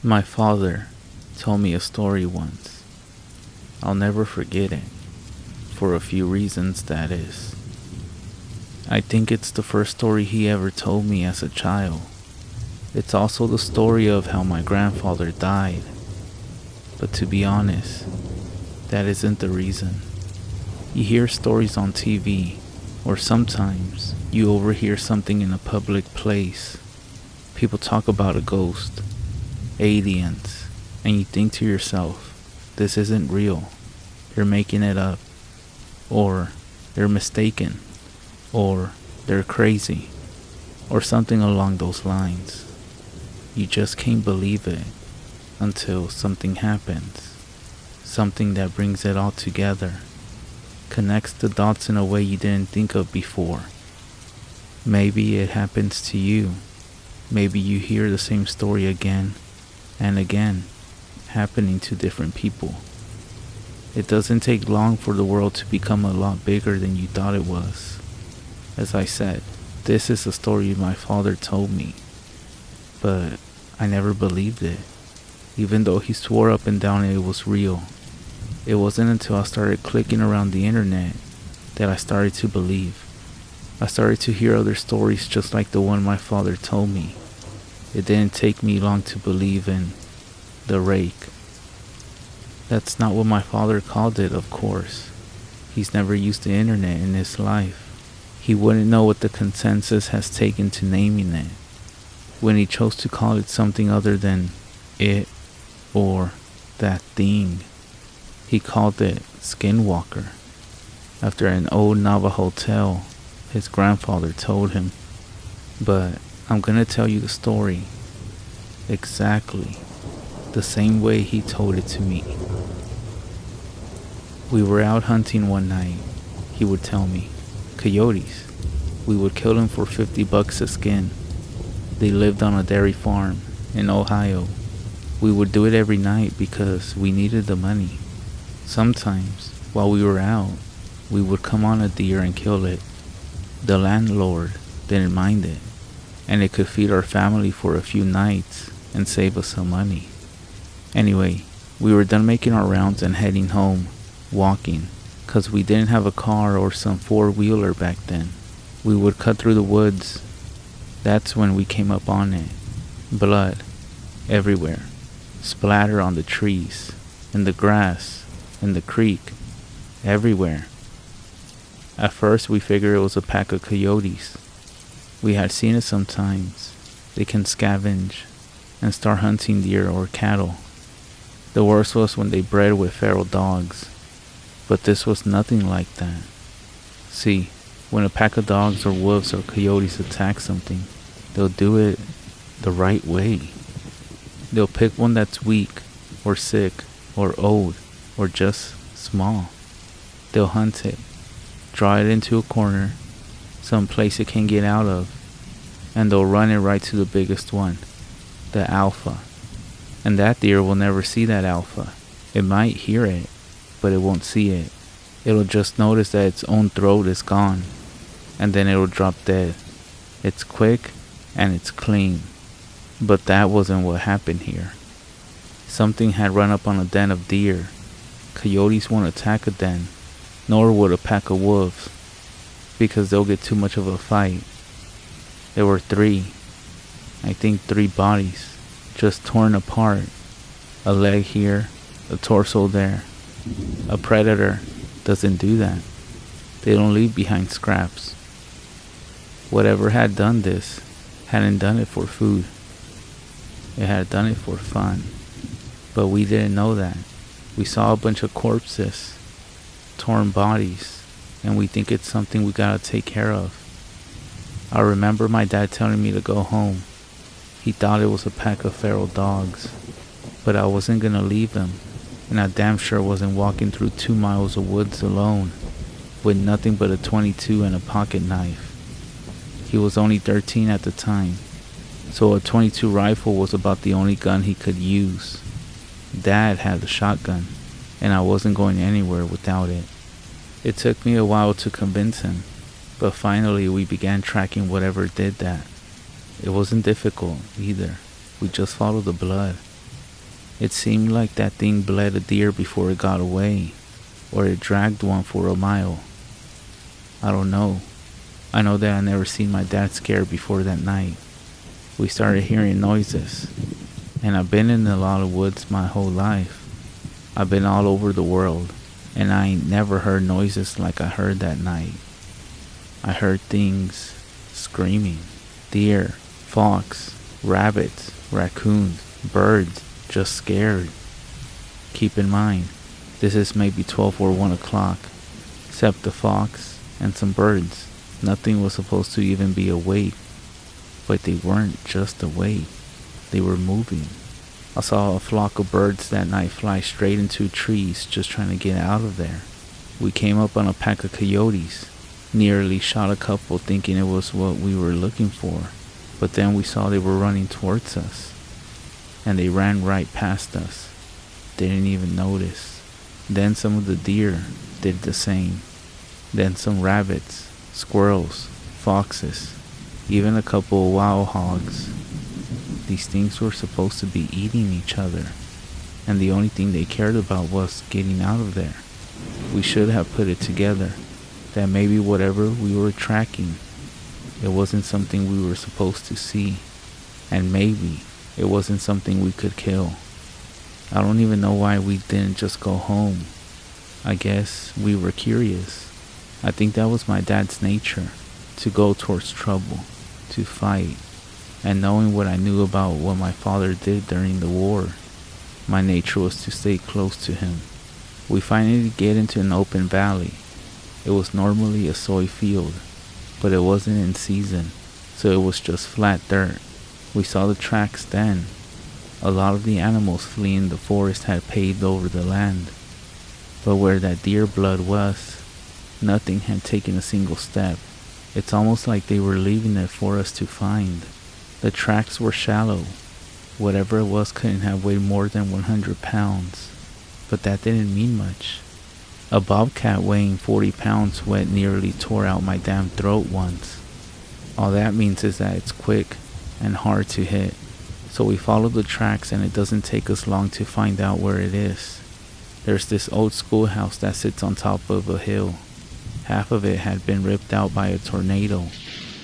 My father told me a story once. I'll never forget it, for a few reasons, that is. I think it's the first story he ever told me as a child. It's also the story of how my grandfather died. But to be honest, that isn't the reason. You hear stories on TV, or sometimes you overhear something in a public place. People talk about a ghost, aliens, and you think to yourself, this isn't real. They're making it up. Or they're mistaken. Or they're crazy. Or something along those lines. You just can't believe it until something happens. Something that brings it all together. Connects the dots in a way you didn't think of before. Maybe it happens to you. Maybe you hear the same story again and again, happening to different people. It doesn't take long for the world to become a lot bigger than you thought it was. As I said, this is a story my father told me, but I never believed it, even though he swore up and down it was real. It wasn't until I started clicking around the internet that I started to believe. I started to hear other stories just like the one my father told me. It didn't take me long to believe in the rake. That's not what my father called it, of course. He's never used the internet in his life. He wouldn't know what the consensus has taken to naming it. When he chose to call it something other than it or that thing, he called it Skinwalker, after an old Navajo tale his grandfather told him. But I'm gonna tell you the story exactly the same way he told it to me. We were out hunting one night, he would tell me. Coyotes. We would kill them for $50 a skin. They lived on a dairy farm in Ohio. We would do it every night because we needed the money. Sometimes, while we were out, we would come on a deer and kill it. The landlord didn't mind it, and it could feed our family for a few nights and save us some money. Anyway, we were done making our rounds and heading home, walking, 'cause we didn't have a car or some four-wheeler back then. We would cut through the woods. That's when we came up on it. Blood everywhere, splatter on the trees, in the grass, in the creek, everywhere. At first we figured it was a pack of coyotes. We had seen it sometimes. They can scavenge and start hunting deer or cattle. The worst was when they bred with feral dogs. But this was nothing like that. See, when a pack of dogs or wolves or coyotes attack something, they'll do it the right way. They'll pick one that's weak or sick or old or just small. They'll hunt it, draw it into a corner, some place it can get out of, and they'll run it right to the biggest one, the alpha. And that deer will never see that alpha. It might hear it, but it won't see it. It'll just notice that its own throat is gone, and then it'll drop dead. It's quick and it's clean. But that wasn't what happened here. Something had run up on a den of deer. Coyotes won't attack a den, nor would a pack of wolves, because they'll get too much of a fight. There were three bodies, just torn apart. A leg here, a torso there. A predator doesn't do that. They don't leave behind scraps. Whatever had done this hadn't done it for food. It had done it for fun. But we didn't know that. We saw a bunch of corpses, torn bodies, and we think it's something we gotta take care of. I remember my dad telling me to go home. He thought it was a pack of feral dogs, but I wasn't gonna leave him, and I damn sure wasn't walking through 2 miles of woods alone, with nothing but a .22 and a pocket knife. He was only 13 at the time, so a .22 rifle was about the only gun he could use. Dad had a shotgun, and I wasn't going anywhere without it. It took me a while to convince him, but finally we began tracking whatever did that. It wasn't difficult either. We just followed the blood. It seemed like that thing bled a deer before it got away, or it dragged one for a mile. I don't know. I know that I never seen my dad scared before that night. We started hearing noises, and I've been in a lot of woods my whole life. I've been all over the world, and I ain't never heard noises like I heard that night. I heard things screaming. Deer, fox, rabbits, raccoons, birds, just scared. Keep in mind, this is maybe 12 or 1 o'clock, except the fox and some birds. Nothing was supposed to even be awake, but they weren't just awake, they were moving. I saw a flock of birds that night fly straight into trees just trying to get out of there. We came up on a pack of coyotes, nearly shot a couple thinking it was what we were looking for, but then we saw they were running towards us, and they ran right past us. Didn't even notice. Then some of the deer did the same. Then some rabbits, squirrels, foxes, even a couple of wild hogs. These things were supposed to be eating each other, and the only thing they cared about was getting out of there. We should have put it together that maybe whatever we were tracking, it wasn't something we were supposed to see, and maybe it wasn't something we could kill. I don't even know why we didn't just go home. I guess we were curious. I think that was my dad's nature, to go towards trouble, to fight. And knowing what I knew about what my father did during the war, my nature was to stay close to him. We finally get into an open valley. It was normally a soy field, but it wasn't in season, so it was just flat dirt. We saw the tracks then. A lot of the animals fleeing the forest had paved over the land, but where that deer blood was, nothing had taken a single step. It's almost like they were leaving it for us to find. The tracks were shallow. Whatever it was couldn't have weighed more than 100 pounds, but that didn't mean much. A bobcat weighing 40 pounds wet nearly tore out my damn throat once. All that means is that it's quick and hard to hit. So we follow the tracks, and it doesn't take us long to find out where it is. There's this old schoolhouse that sits on top of a hill. Half of it had been ripped out by a tornado,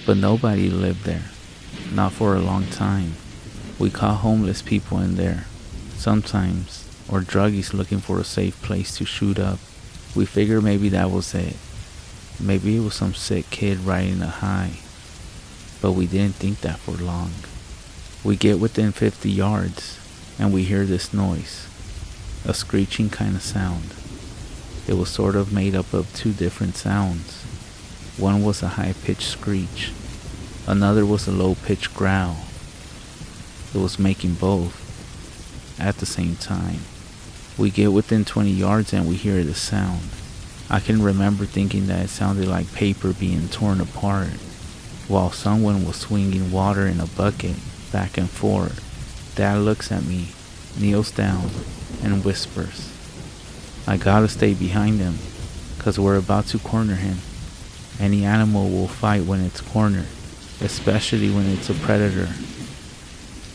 but nobody lived there. Not for a long time. We caught homeless people in there, sometimes, or druggies looking for a safe place to shoot up. We figured maybe that was it. Maybe it was some sick kid riding a high. But we didn't think that for long. We get within 50 yards, and we hear this noise. A screeching kind of sound. It was sort of made up of two different sounds. One was a high-pitched screech. Another was a low-pitched growl. It was making both at the same time. We get within 20 yards and we hear the sound. I can remember thinking that it sounded like paper being torn apart, while someone was swinging water in a bucket back and forth. Dad looks at me, kneels down, and whispers, "I gotta stay behind him, 'cause we're about to corner him. Any animal will fight when it's cornered, especially when it's a predator.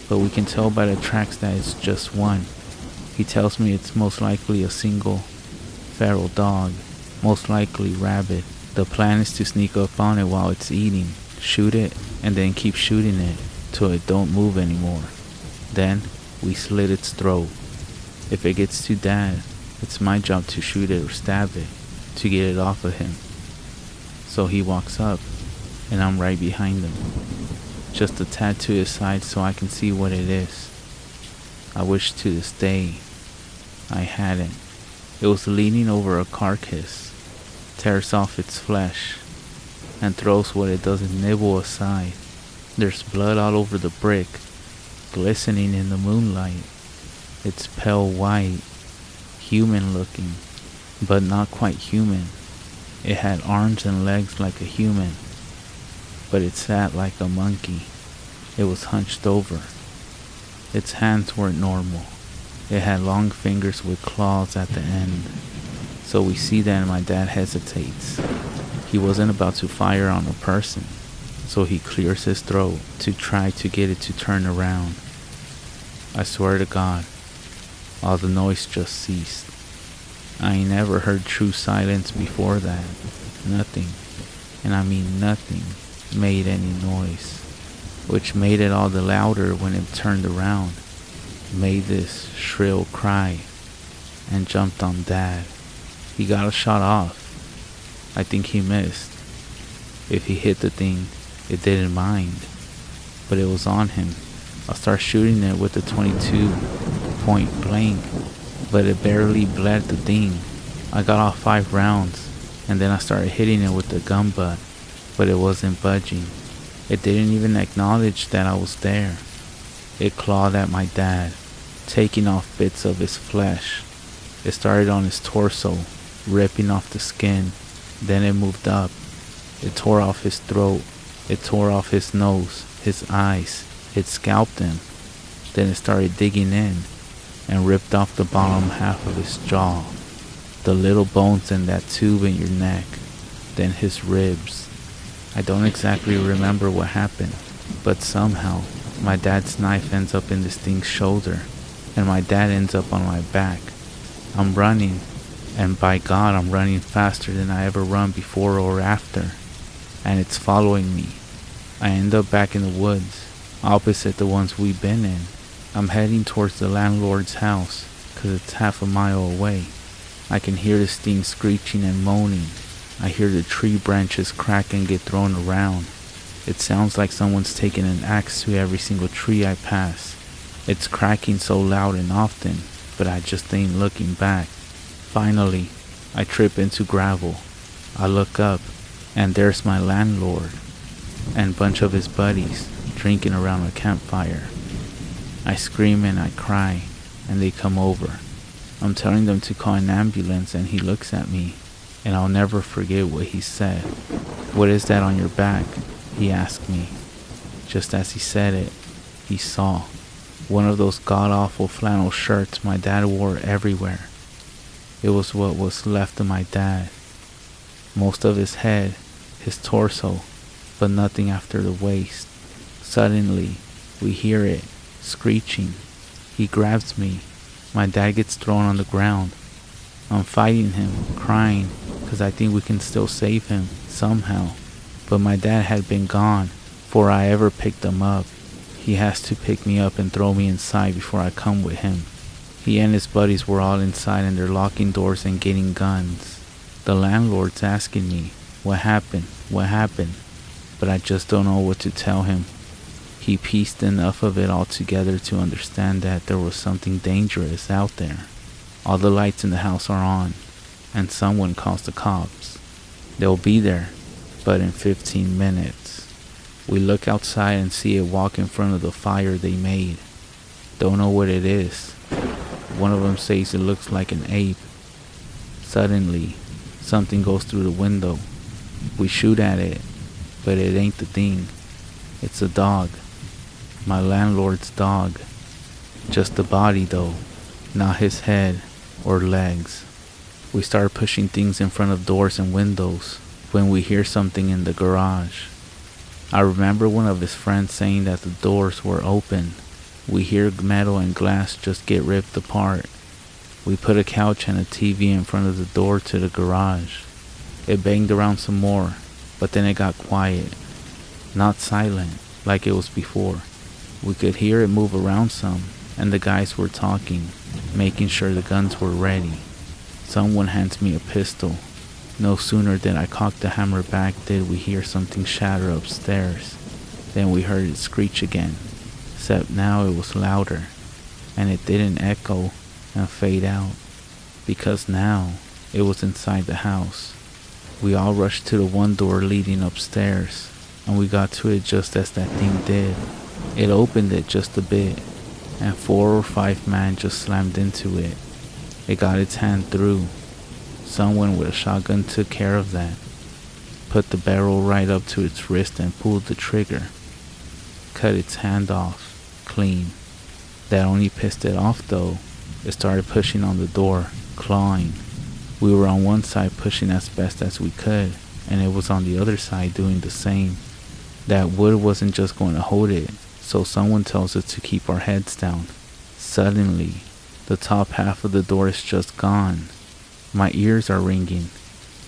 But we can tell by the tracks that it's just one." He tells me it's most likely a single feral dog, most likely rabid. The plan is to sneak up on it while it's eating, shoot it, and then keep shooting it till it don't move anymore. Then we slit its throat. If it gets to Dad, it's my job to shoot it or stab it to get it off of him. So he walks up, and I'm right behind him, just a tad to his side so I can see what it is. I wish to this day I hadn't. It was leaning over a carcass, tears off its flesh, and throws what it doesn't nibble aside. There's blood all over the brick, glistening in the moonlight. It's pale white, human looking, but not quite human. It had arms and legs like a human, but it sat like a monkey. It was hunched over. Its hands weren't normal. It had long fingers with claws at the end. So we see that my dad hesitates. He wasn't about to fire on a person, so he clears his throat to try to get it to turn around. I swear to God, All the noise just ceased. I ain't never heard true silence before that. Nothing, and I mean nothing, made any noise, which made it all the louder when it turned around, made this shrill cry, and jumped on Dad. He got a shot off. I think he missed. If he hit the thing, it didn't mind, but it was on him. I started shooting it with the 22 point blank, but it barely bled the thing. I got off 5 rounds, and then I started hitting it with the gun butt, but it wasn't budging. It didn't even acknowledge that I was there. It clawed at my dad, taking off bits of his flesh. It started on his torso, ripping off the skin. Then it moved up. It tore off his throat. It tore off his nose, his eyes. It scalped him. Then it started digging in and ripped off the bottom half of his jaw, the little bones in that tube in your neck, then his ribs. I don't exactly remember what happened, but somehow my dad's knife ends up in this thing's shoulder, and my dad ends up on my back. I'm running, and by God, I'm running faster than I ever run before or after, and it's following me. I end up back in the woods, opposite the ones we've been in. I'm heading towards the landlord's house, 'cause it's half a mile away. I can hear this thing screeching and moaning. I hear the tree branches crack and get thrown around. It sounds like someone's taking an axe to every single tree I pass. It's cracking so loud and often, but I just ain't looking back. Finally, I trip into gravel. I look up, and there's my landlord and a bunch of his buddies drinking around a campfire. I scream and I cry, and they come over. I'm telling them to call an ambulance, and he looks at me, and I'll never forget what he said. "What is that on your back?" he asked me. Just as he said it, he saw one of those god-awful flannel shirts my dad wore everywhere. It was what was left of my dad. Most of his head, his torso, but nothing after the waist. Suddenly, we hear it, screeching. He grabs me. My dad gets thrown on the ground. I'm fighting him, crying, 'cause I think we can still save him, somehow. But my dad had been gone before I ever picked him up. He has to pick me up and throw me inside before I come with him. He and his buddies were all inside, and they're locking doors and getting guns. The landlord's asking me, what happened? But I just don't know what to tell him. He pieced enough of it all together to understand that there was something dangerous out there. All the lights in the house are on, and someone calls the cops. They'll be there, but in 15 minutes. We look outside and see it walk in front of the fire they made. Don't know what it is. One of them says it looks like an ape. Suddenly, something goes through the window. We shoot at it, but it ain't the thing. It's a dog. My landlord's dog. Just the body though, not his head or legs. We start pushing things in front of doors and windows when we hear something in the garage. I remember one of his friends saying that the doors were open. We hear metal and glass just get ripped apart. We put a couch and a TV in front of the door to the garage. It banged around some more, but then it got quiet. Not silent, like it was before. We could hear it move around some, and the guys were talking, making sure the guns were ready. Someone hands me a pistol. No sooner did I cock the hammer back did we hear something shatter upstairs. Then we heard it screech again, except now it was louder, and it didn't echo and fade out, because now it was inside the house. We all rushed to the one door leading upstairs, and we got to it just as that thing did. It opened it just a bit, and 4 or 5 men just slammed into it. It got its hand through. Someone with a shotgun took care of that. Put the barrel right up to its wrist and pulled the trigger. Cut its hand off, clean. That only pissed it off though. It started pushing on the door, clawing. We were on one side pushing as best as we could, and it was on the other side doing the same. That wood wasn't just going to hold it, so someone tells us to keep our heads down. Suddenly, The top half of the door is just gone. My ears are ringing,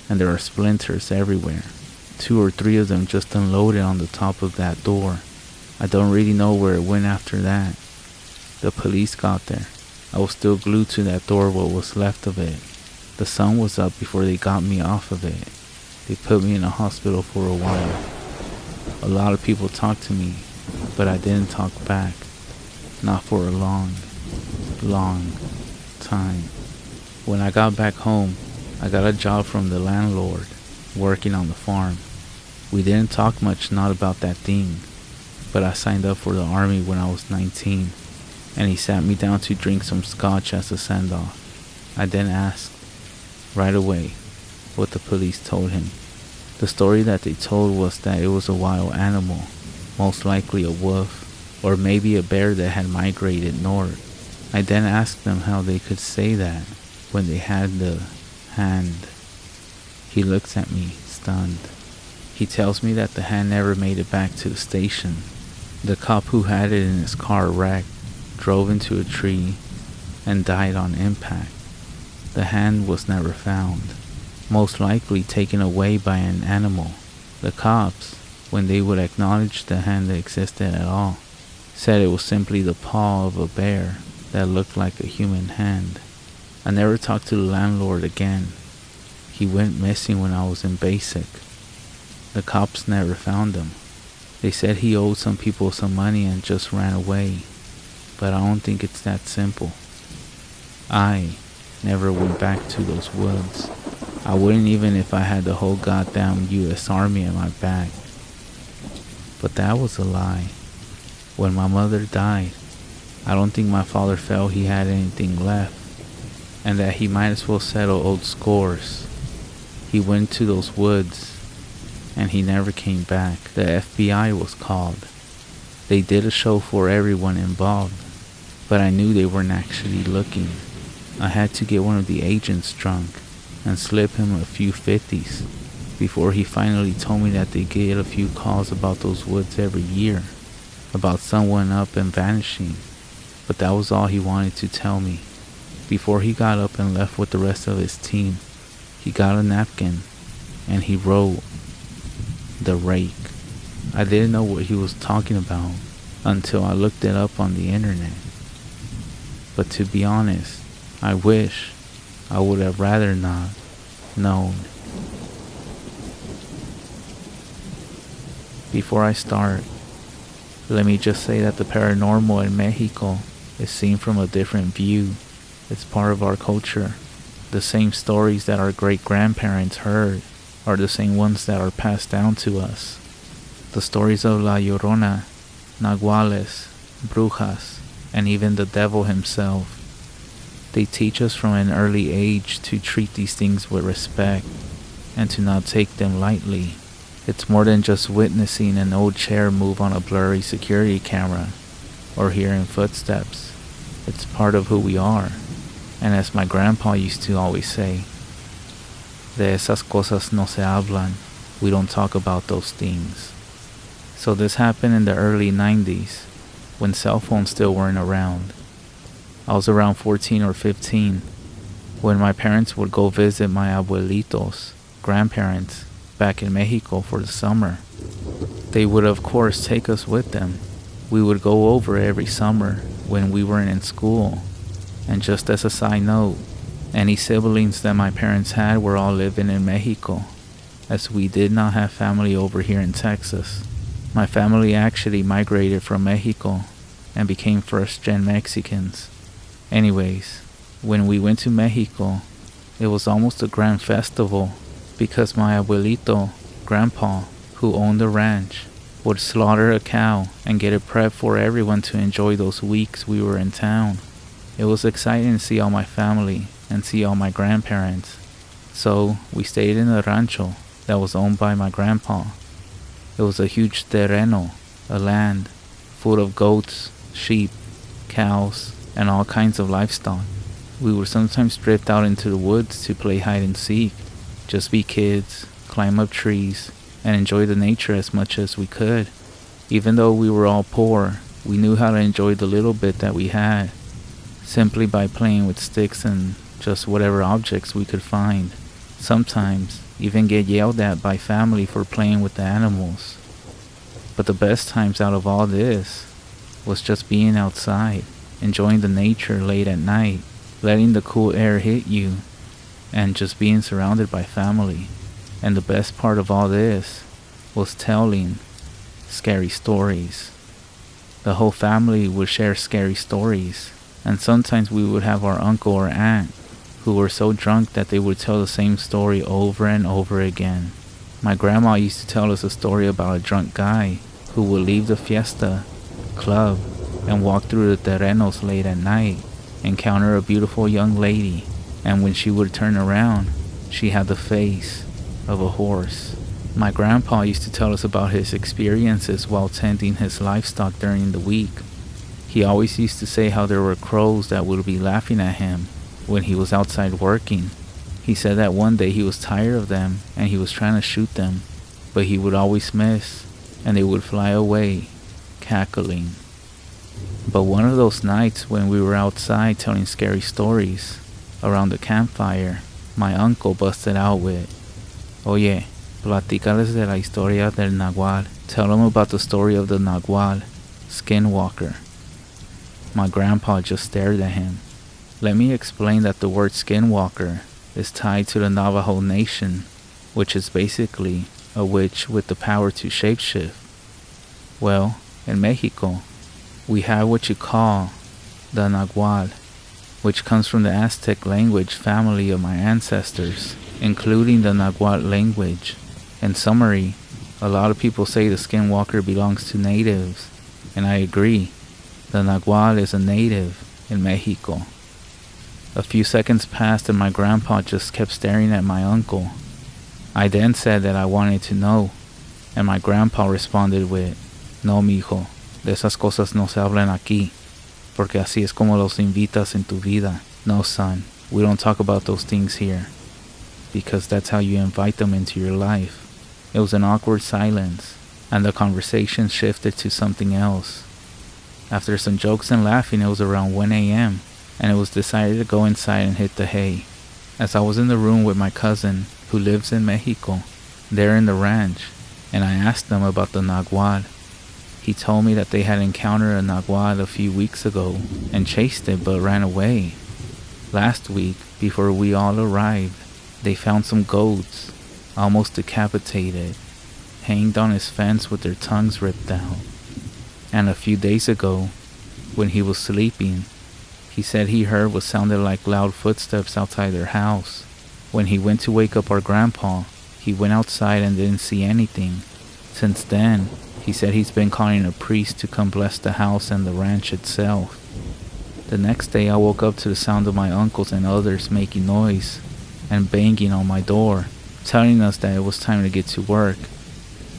and there are splinters everywhere. 2 or 3 of them just unloaded on the top of that door. I don't really know where it went after that. The police got there. I was still glued to that door, what was left of it. The sun was up before they got me off of it. They put me in a hospital for a while. A lot of people talked to me, but I didn't talk back. Not for a long time. When I got back home, I got a job from the landlord, working on the farm. We didn't talk much, not about that thing, but I signed up for the army when I was 19, and he sat me down to drink some scotch as a send-off. I then asked, right away, what the police told him. The story that they told was that it was a wild animal, most likely a wolf, or maybe a bear that had migrated north. I then asked them how they could say that when they had the hand. He looks at me, stunned. He tells me that the hand never made it back to the station. The cop who had it in his car wrecked, drove into a tree, and died on impact. The hand was never found, most likely taken away by an animal. The cops, when they would acknowledge the hand that existed at all, said it was simply the paw of a bear that looked like a human hand. I never talked to the landlord again. He went missing when I was in basic. The cops never found him. They said he owed some people some money and just ran away, but I don't think it's that simple. I never went back to those woods. I wouldn't even if I had the whole goddamn US Army at my back. But that was a lie. When my mother died, I don't think my father felt he had anything left, and that he might as well settle old scores. He went to those woods, and he never came back. The FBI was called. They did a show for everyone involved, but I knew they weren't actually looking. I had to get one of the agents drunk and slip him a few 50s before he finally told me that they get a few calls about those woods every year, about someone up and vanishing, but that was all he wanted to tell me. Before he got up and left with the rest of his team, he got a napkin and he wrote, "The Rake." I didn't know what he was talking about until I looked it up on the internet. But to be honest, I wish I would have rather not known. Before I start, let me just say that the paranormal in Mexico is seen from a different view. It's part of our culture. The same stories that our great-grandparents heard are the same ones that are passed down to us. The stories of La Llorona, Nahuales, Brujas, and even the devil himself. They teach us from an early age to treat these things with respect and to not take them lightly. It's more than just witnessing an old chair move on a blurry security camera or hearing footsteps. It's part of who we are. And as my grandpa used to always say, de esas cosas no se hablan. We don't talk about those things. So this happened in the early 90s, when cell phones still weren't around. I was around 14 or 15, when my parents would go visit my abuelitos, grandparents, back in Mexico for the summer. They would of course take us with them. We would go over every summer when we weren't in school. And just as a side note, any siblings that my parents had were all living in Mexico, as we did not have family over here in Texas. My family actually migrated from Mexico and became first-gen Mexicans. Anyways, when we went to Mexico, it was almost a grand festival because my abuelito, grandpa, who owned the ranch, would slaughter a cow and get it prepped for everyone to enjoy those weeks we were in town. It was exciting to see all my family and see all my grandparents. So we stayed in a rancho that was owned by my grandpa. It was a huge terreno, a land full of goats, sheep, cows, and all kinds of livestock. We would sometimes drift out into the woods to play hide and seek, just be kids, climb up trees, and enjoy the nature as much as we could. Even though we were all poor, we knew how to enjoy the little bit that we had. simply by playing with sticks and just whatever objects we could find. Sometimes even get yelled at by family for playing with the animals. But the best times out of all this was just being outside, enjoying the nature late at night, letting the cool air hit you, and just being surrounded by family. And the best part of all this was telling scary stories. The whole family would share scary stories, and sometimes we would have our uncle or aunt who were so drunk that they would tell the same story over and over again. My grandma used to tell us a story about a drunk guy who would leave the fiesta club and walk through the terrenos late at night, encounter a beautiful young lady, and when she would turn around, she had the face of a horse. My grandpa used to tell us about his experiences while tending his livestock during the week. He always used to say how there were crows that would be laughing at him when he was outside working. He said that one day he was tired of them and he was trying to shoot them, but he would always miss and they would fly away, cackling. But one of those nights when we were outside telling scary stories around the campfire, my uncle busted out with, "Oye, platícales de la historia del nagual. Tell them about the story of the nagual, Skinwalker." My grandpa just stared at him. Let me explain that the word Skinwalker is tied to the Navajo nation, which is basically a witch with the power to shapeshift. Well, in Mexico, we have what you call the nagual, which comes from the Aztec language family of my ancestors, including the Nahuatl language. In summary, a lot of people say the Skinwalker belongs to natives, and I agree. The Nahuatl is a native in Mexico. A few seconds passed and my grandpa just kept staring at my uncle. I then said that I wanted to know, and my grandpa responded with, "No, mijo, de esas cosas no se hablan aquí, porque así es como los invitas en tu vida. No, son, we don't talk about those things here, because that's how you invite them into your life." It was an awkward silence, and the conversation shifted to something else. After some jokes and laughing, it was around 1 a.m., and it was decided to go inside and hit the hay. As I was in the room with my cousin, who lives in Mexico, there in the ranch, and I asked them about the nagual. He told me that they had encountered a nagual a few weeks ago and chased it but ran away. Last week, before we all arrived, they found some goats, almost decapitated, hanged on his fence with their tongues ripped out. And a few days ago, when he was sleeping, he said he heard what sounded like loud footsteps outside their house. When he went to wake up our grandpa, he went outside and didn't see anything. Since then, he said he's been calling a priest to come bless the house and the ranch itself. The next day I woke up to the sound of my uncles and others making noise and banging on my door, telling us that it was time to get to work.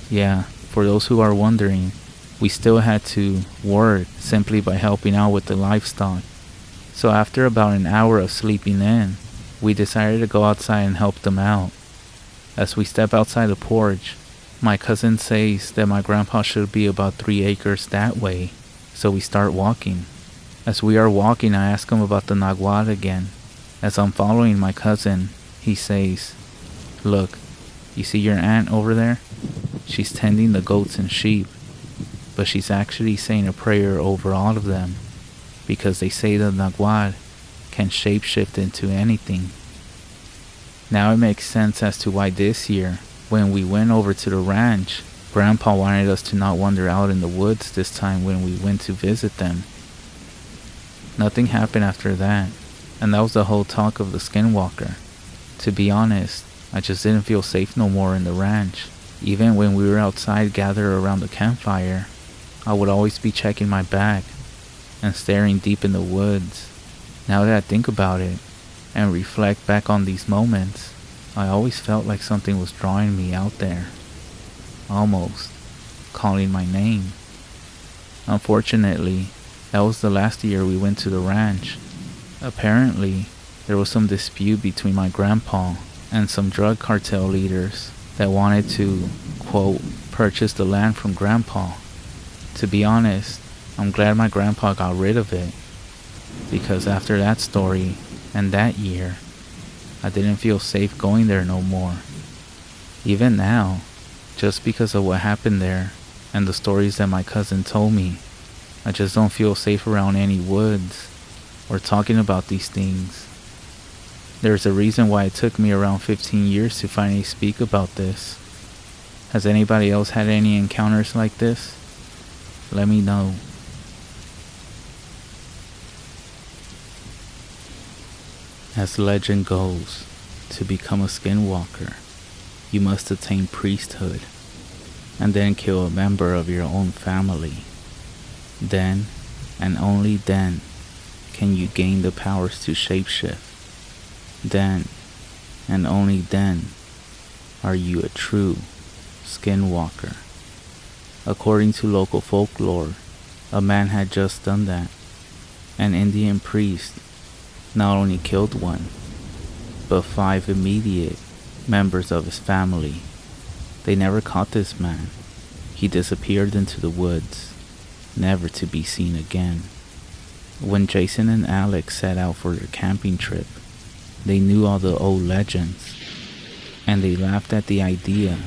Yeah, for those who are wondering, we still had to work simply by helping out with the livestock. So after about an hour of sleeping in, we decided to go outside and help them out. As we step outside the porch, my cousin says that my grandpa should be about 3 acres that way, so we start walking. As we are walking, I ask him about the nagual again. As I'm following my cousin, he says, "Look, you see your aunt over there? She's tending the goats and sheep, but she's actually saying a prayer over all of them, because they say the nagual can shapeshift into anything." Now it makes sense as to why this year, when we went over to the ranch, Grandpa wanted us to not wander out in the woods this time when we went to visit them. Nothing happened after that, and that was the whole talk of the Skinwalker. To be honest, I just didn't feel safe no more in the ranch. Even when we were outside gathered around the campfire, I would always be checking my back and staring deep in the woods. Now that I think about it and reflect back on these moments, I always felt like something was drawing me out there, almost calling my name. Unfortunately, that was the last year we went to the ranch. Apparently, there was some dispute between my grandpa and some drug cartel leaders that wanted to, quote, purchase the land from Grandpa. To be honest, I'm glad my grandpa got rid of it. because after that story and that year, I didn't feel safe going there no more. Even now, just because of what happened there and the stories that my cousin told me, I just don't feel safe around any woods or talking about these things. There's a reason why it took me around 15 years to finally speak about this. Has anybody else had any encounters like this? Let me know. As legend goes, to become a skinwalker, you must attain priesthood, and then kill a member of your own family. Then, and only then, can you gain the powers to shapeshift. Then, and only then, are you a true skinwalker. According to local folklore, a man had just done that. An Indian priest not only killed one, but 5 immediate members of his family. They never caught this man. He disappeared into the woods, never to be seen again. When Jason and Alex set out for their camping trip, they knew all the old legends, and they laughed at the idea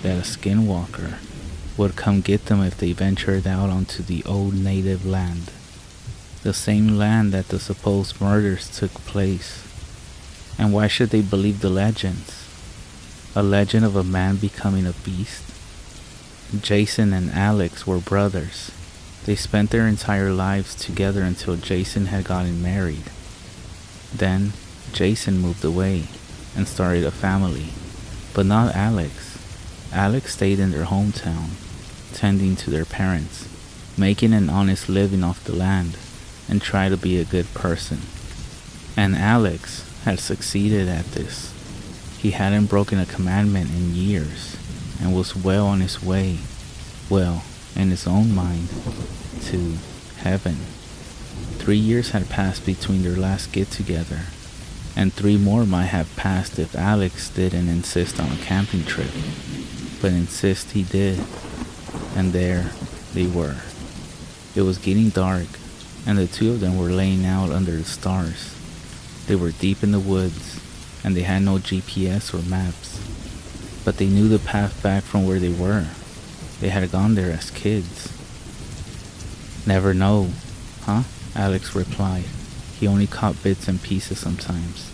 that a skinwalker would come get them if they ventured out onto the old native land. The same land that the supposed murders took place. And why should they believe the legends? A legend of a man becoming a beast? Jason and Alex were brothers. They spent their entire lives together until Jason had gotten married. Then, Jason moved away and started a family, but not Alex. Alex stayed in their hometown, tending to their parents, making an honest living off the land, and try to be a good person. And Alex had succeeded at this. He hadn't broken a commandment in years, and was well on his way, well, in his own mind, to heaven. 3 years had passed between their last get-together, and 3 more might have passed if Alex didn't insist on a camping trip. But insist he did, and there they were. It was getting dark, and the 2 of them were laying out under the stars. They were deep in the woods, and they had no GPS or maps, but they knew the path back from where they were. They had gone there as kids. Never know, huh? Alex replied. He only caught bits and pieces sometimes.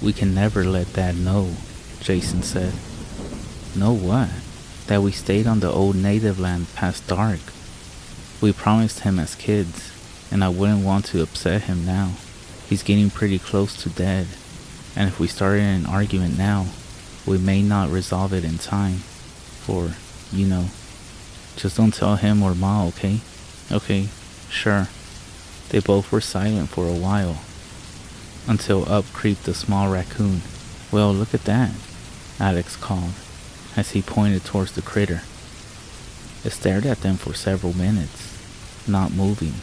We can never let Dad know, Jason said. Know what? That we stayed on the old native land past dark. We promised him as kids, and I wouldn't want to upset him now. He's getting pretty close to dead, and if we started an argument now, we may not resolve it in time. For, just don't tell him or Ma, okay? Okay, sure. They both were silent for a while, until up creeped a small raccoon. Well, look at that, Alex called, as he pointed towards the critter. It stared at them for several minutes, not moving,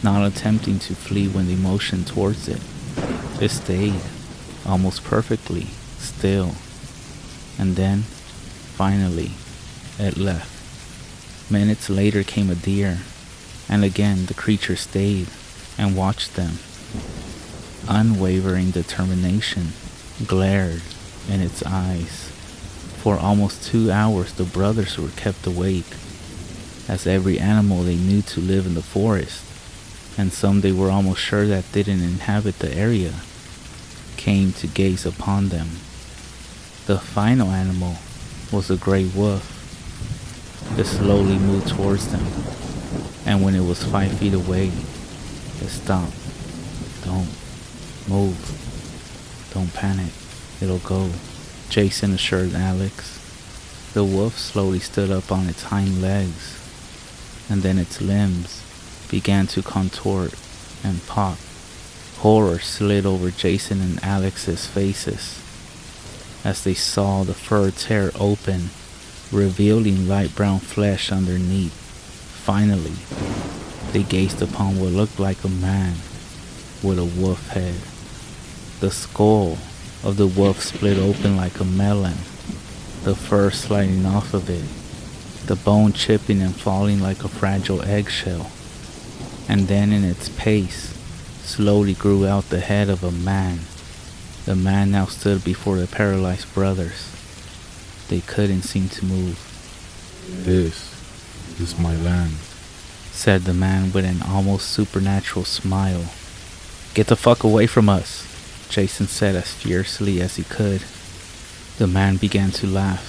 not attempting to flee when they motioned towards it. It stayed, almost perfectly, still. And then, finally, it left. Minutes later came a deer, and again the creature stayed and watched them. Unwavering determination glared in its eyes. For almost 2 hours the brothers were kept awake, as every animal they knew to live in the forest, and some they were almost sure that didn't inhabit the area, came to gaze upon them. The final animal was a gray wolf. It slowly moved towards them, and when it was 5 feet away, it stopped. Don't move. Don't panic. It'll go, Jason assured Alex. The wolf slowly stood up on its hind legs, and then its limbs began to contort and pop. Horror slid over Jason and Alex's faces as they saw the fur tear open, revealing light brown flesh underneath. Finally, they gazed upon what looked like a man with a wolf head. The skull of the wolf split open like a melon, the fur sliding off of it, the bone chipping and falling like a fragile eggshell. And then in its pace, slowly grew out the head of a man. The man now stood before the paralyzed brothers. They couldn't seem to move. "This is my land," said the man with an almost supernatural smile. "Get the fuck away from us," Jason said as fiercely as he could. The man began to laugh,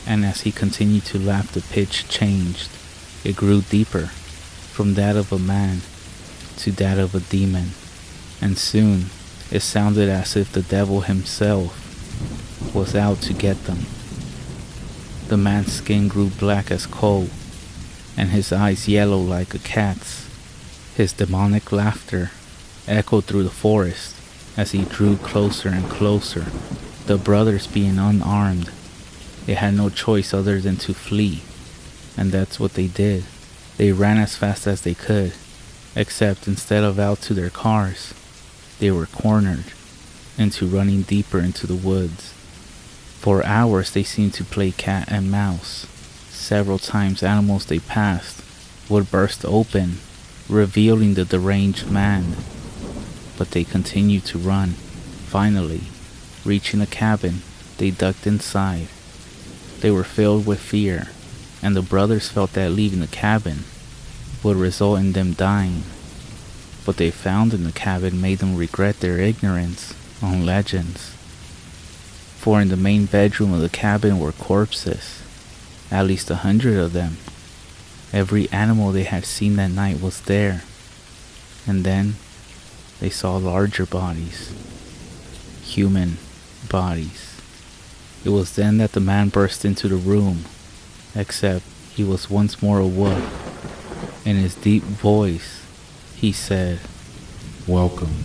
and as he continued to laugh, the pitch changed. It grew deeper, from that of a man to that of a demon, and soon it sounded as if the devil himself was out to get them. The man's skin grew black as coal, and his eyes yellow like a cat's. His demonic laughter echoed through the forest as he drew closer and closer. The brothers, being unarmed, they had no choice other than to flee, and that's what they did. They ran as fast as they could, except instead of out to their cars, they were cornered into running deeper into the woods. For hours they seemed to play cat and mouse. Several times animals they passed would burst open, revealing the deranged man, but they continued to run. Finally, reaching a cabin, they ducked inside. They were filled with fear, and the brothers felt that leaving the cabin would result in them dying. What they found in the cabin made them regret their ignorance on legends. For in the main bedroom of the cabin were corpses, at least 100 of them. Every animal they had seen that night was there. And then they saw larger bodies, human bodies. It was then that the man burst into the room, except he was once more a wolf. In his deep voice, he said, "Welcome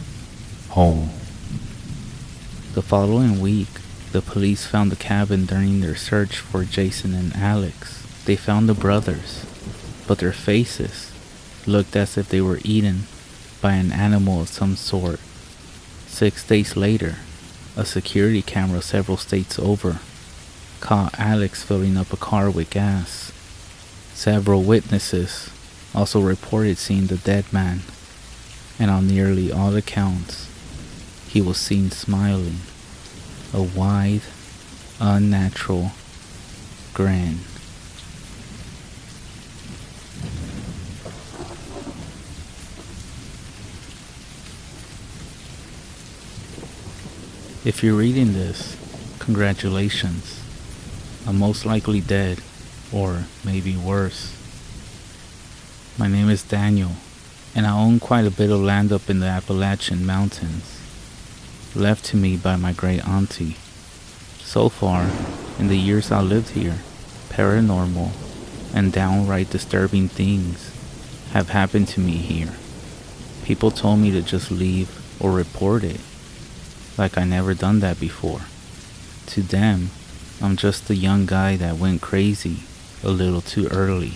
home." The following week, the police found the cabin during their search for Jason and Alex. They found the brothers, but their faces looked as if they were eaten by an animal of some sort. 6 days later, a security camera several states over caught Alex filling up a car with gas. Several witnesses also reported seeing the dead man, and on nearly all accounts, he was seen smiling, a wide, unnatural grin. If you're reading this, congratulations. I'm most likely dead, or maybe worse. My name is Daniel, and I own quite a bit of land up in the Appalachian Mountains, left to me by my great auntie. So far, in the years I lived here, paranormal and downright disturbing things have happened to me here. People told me to just leave or report it, like I never done that before. To them, I'm just the young guy that went crazy a little too early.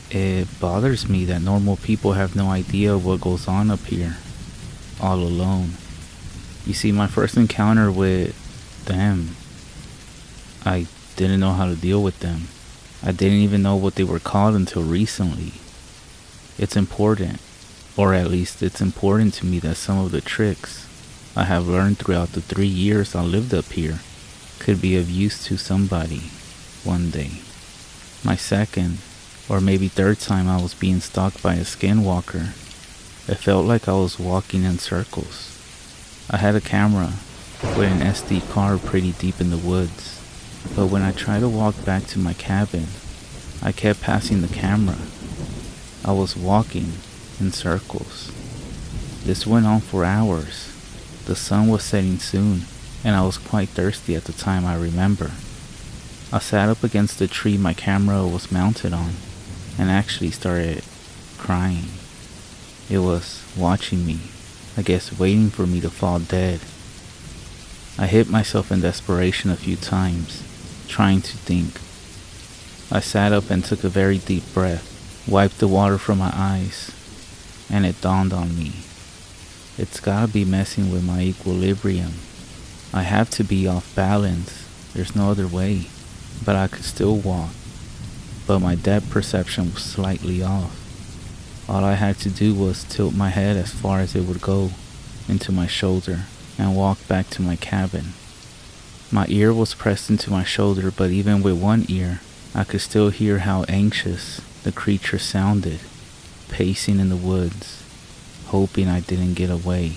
It bothers me that normal people have no idea what goes on up here, all alone. You see, my first encounter with them, I didn't know how to deal with them. I didn't even know what they were called until recently. It's important, or at least it's important to me that some of the tricks I have learned throughout the 3 years I lived up here could be of use to somebody one day. My second, or maybe third time I was being stalked by a skinwalker, it felt like I was walking in circles. I had a camera with an SD card pretty deep in the woods, but when I tried to walk back to my cabin, I kept passing the camera. I was walking in circles. This went on for hours. The sun was setting soon, and I was quite thirsty at the time, I remember. I sat up against the tree my camera was mounted on, and actually started crying. It was watching me, I guess waiting for me to fall dead. I hit myself in desperation a few times, trying to think. I sat up and took a very deep breath, wiped the water from my eyes, and it dawned on me. It's gotta be messing with my equilibrium. I have to be off balance, there's no other way, but I could still walk. But my depth perception was slightly off. All I had to do was tilt my head as far as it would go into my shoulder and walk back to my cabin. My ear was pressed into my shoulder, but even with one ear, I could still hear how anxious the creature sounded, pacing in the woods, hoping I didn't get away.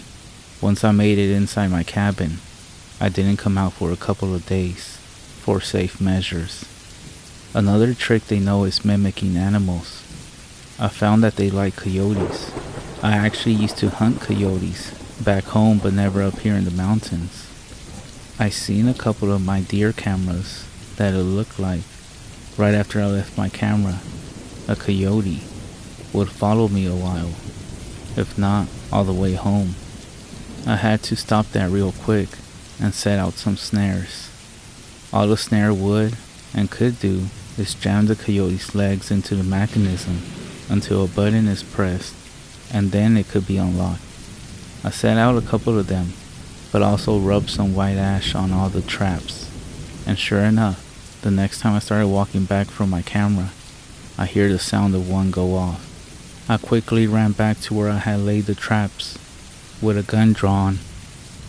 Once I made it inside my cabin, I didn't come out for a couple of days for safe measures. Another trick they know is mimicking animals. I found that they like coyotes. I actually used to hunt coyotes back home, but never up here in the mountains. I seen a couple of my deer cameras that it looked like right after I left my camera, a coyote would follow me a while, if not all the way home. I had to stop that real quick and set out some snares. All the snare would and could do is jam the coyote's legs into the mechanism until a button is pressed, and then it could be unlocked. I set out a couple of them, but also rubbed some white ash on all the traps, and sure enough, the next time I started walking back from my camera, I hear the sound of one go off. I quickly ran back to where I had laid the traps with a gun drawn,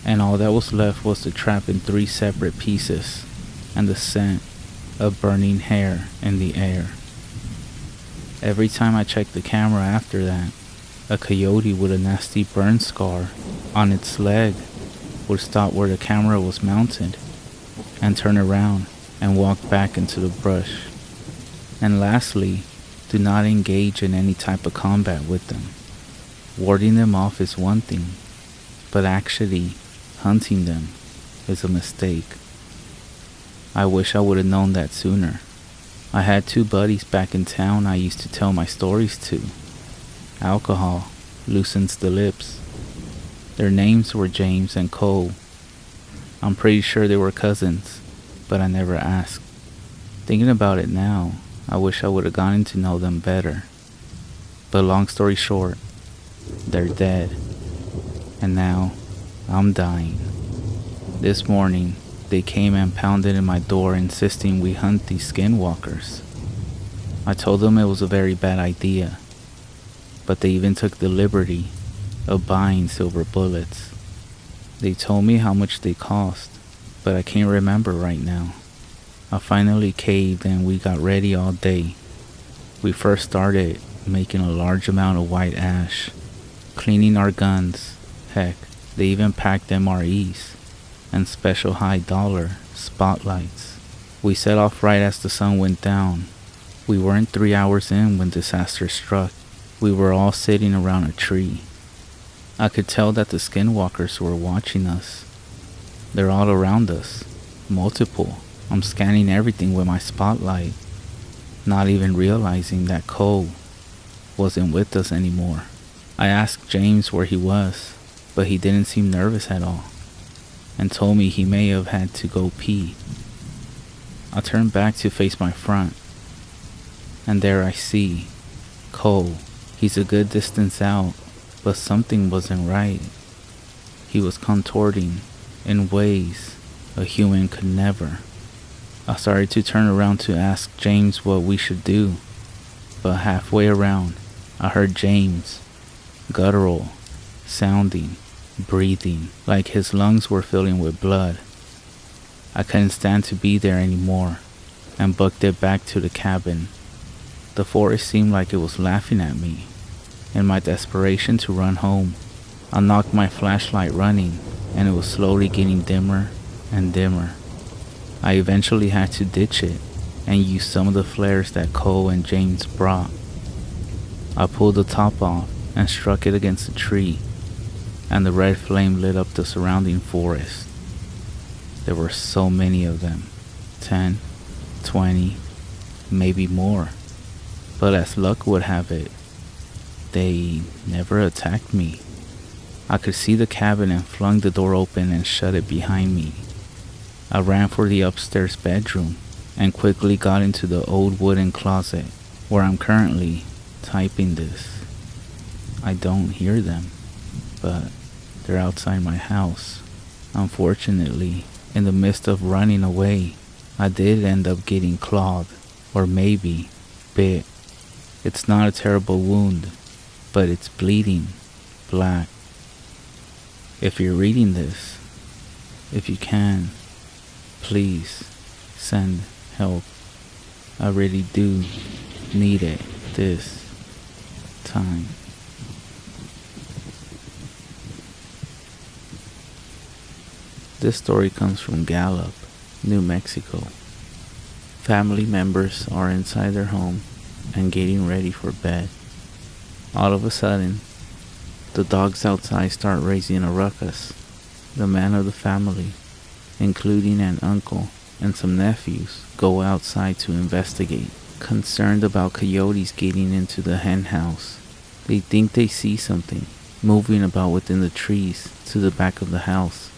and all that was left was the trap in 3 separate pieces and the scent of burning hair in the air. Every time I checked the camera after that, a coyote with a nasty burn scar on its leg would stop where the camera was mounted and turn around and walk back into the brush. And lastly, do not engage in any type of combat with them. Warding them off is one thing, but actually hunting them is a mistake. I wish I would have known that sooner. I had 2 buddies back in town I used to tell my stories to. Alcohol loosens the lips. Their names were James and Cole. I'm pretty sure they were cousins, but I never asked. Thinking about it now, I wish I would have gotten to know them better. But long story short, they're dead. And now, I'm dying. This morning, they came and pounded in my door insisting we hunt these skinwalkers. I told them it was a very bad idea, but they even took the liberty of buying silver bullets. They told me how much they cost, but I can't remember right now. I finally caved and we got ready all day. We first started making a large amount of white ash, cleaning our guns. Heck, they even packed MREs and special high-dollar spotlights. We set off right as the sun went down. We weren't 3 hours in when disaster struck. We were all sitting around a tree. I could tell that the skinwalkers were watching us. They're all around us, multiple. I'm scanning everything with my spotlight, not even realizing that Cole wasn't with us anymore. I asked James where he was, but he didn't seem nervous at all, and told me he may have had to go pee. I turned back to face my front, and there I see Cole. He's a good distance out, but something wasn't right. He was contorting in ways a human could never. I started to turn around to ask James what we should do, but halfway around, I heard James, guttural, sounding, breathing, like his lungs were filling with blood. I couldn't stand to be there anymore, and booked it back to the cabin. The forest seemed like it was laughing at me. In my desperation to run home, I knocked my flashlight running, and it was slowly getting dimmer and dimmer. I eventually had to ditch it and use some of the flares that Cole and James brought. I pulled the top off and struck it against a tree, and the red flame lit up the surrounding forest. There were so many of them, 10, 20, maybe more. But as luck would have it, they never attacked me. I could see the cabin and flung the door open and shut it behind me. I ran for the upstairs bedroom and quickly got into the old wooden closet where I'm currently typing this. I don't hear them, but they're outside my house. Unfortunately, in the midst of running away, I did end up getting clawed, or maybe bit. It's not a terrible wound, but it's bleeding black. If you're reading this, if you can, please send help. I really do need it this time. This story comes from Gallup, New Mexico. Family members are inside their home and getting ready for bed. All of a sudden, the dogs outside start raising a ruckus. The man of the family, including an uncle and some nephews, go outside to investigate, concerned about coyotes getting into the hen house. They think they see something moving about within the trees to the back of the house.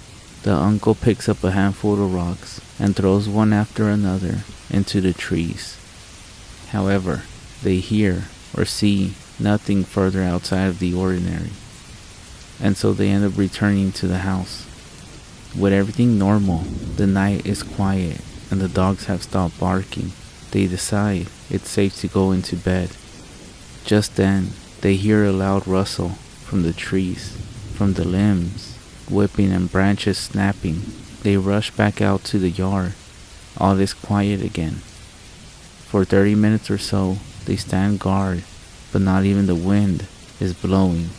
The uncle picks up a handful of rocks and throws one after another into the trees. However, they hear or see nothing further outside of the ordinary, and so they end up returning to the house. With everything normal, the night is quiet and the dogs have stopped barking. They decide it's safe to go into bed. Just then, they hear a loud rustle from the trees, from the limbs whipping and branches snapping. They rush back out to the yard. All is quiet again. For 30 minutes or so, they stand guard, but not even the wind is blowing.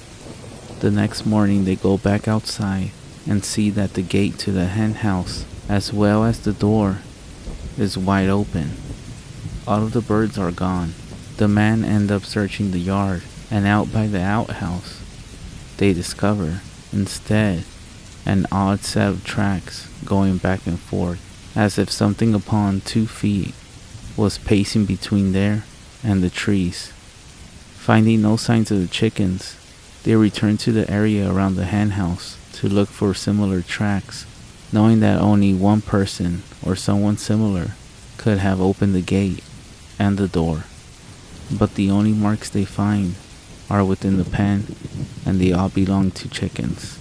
The next morning, they go back outside and see that the gate to the hen house, as well as the door, is wide open. All of the birds are gone. The man ends up searching the yard, and out by the outhouse, they discover, instead, an odd set of tracks going back and forth, as if something upon 2 feet was pacing between there and the trees. Finding no signs of the chickens, they return to the area around the hen house to look for similar tracks, knowing that only one person or someone similar could have opened the gate and the door. But the only marks they find are within the pen, and they all belong to chickens.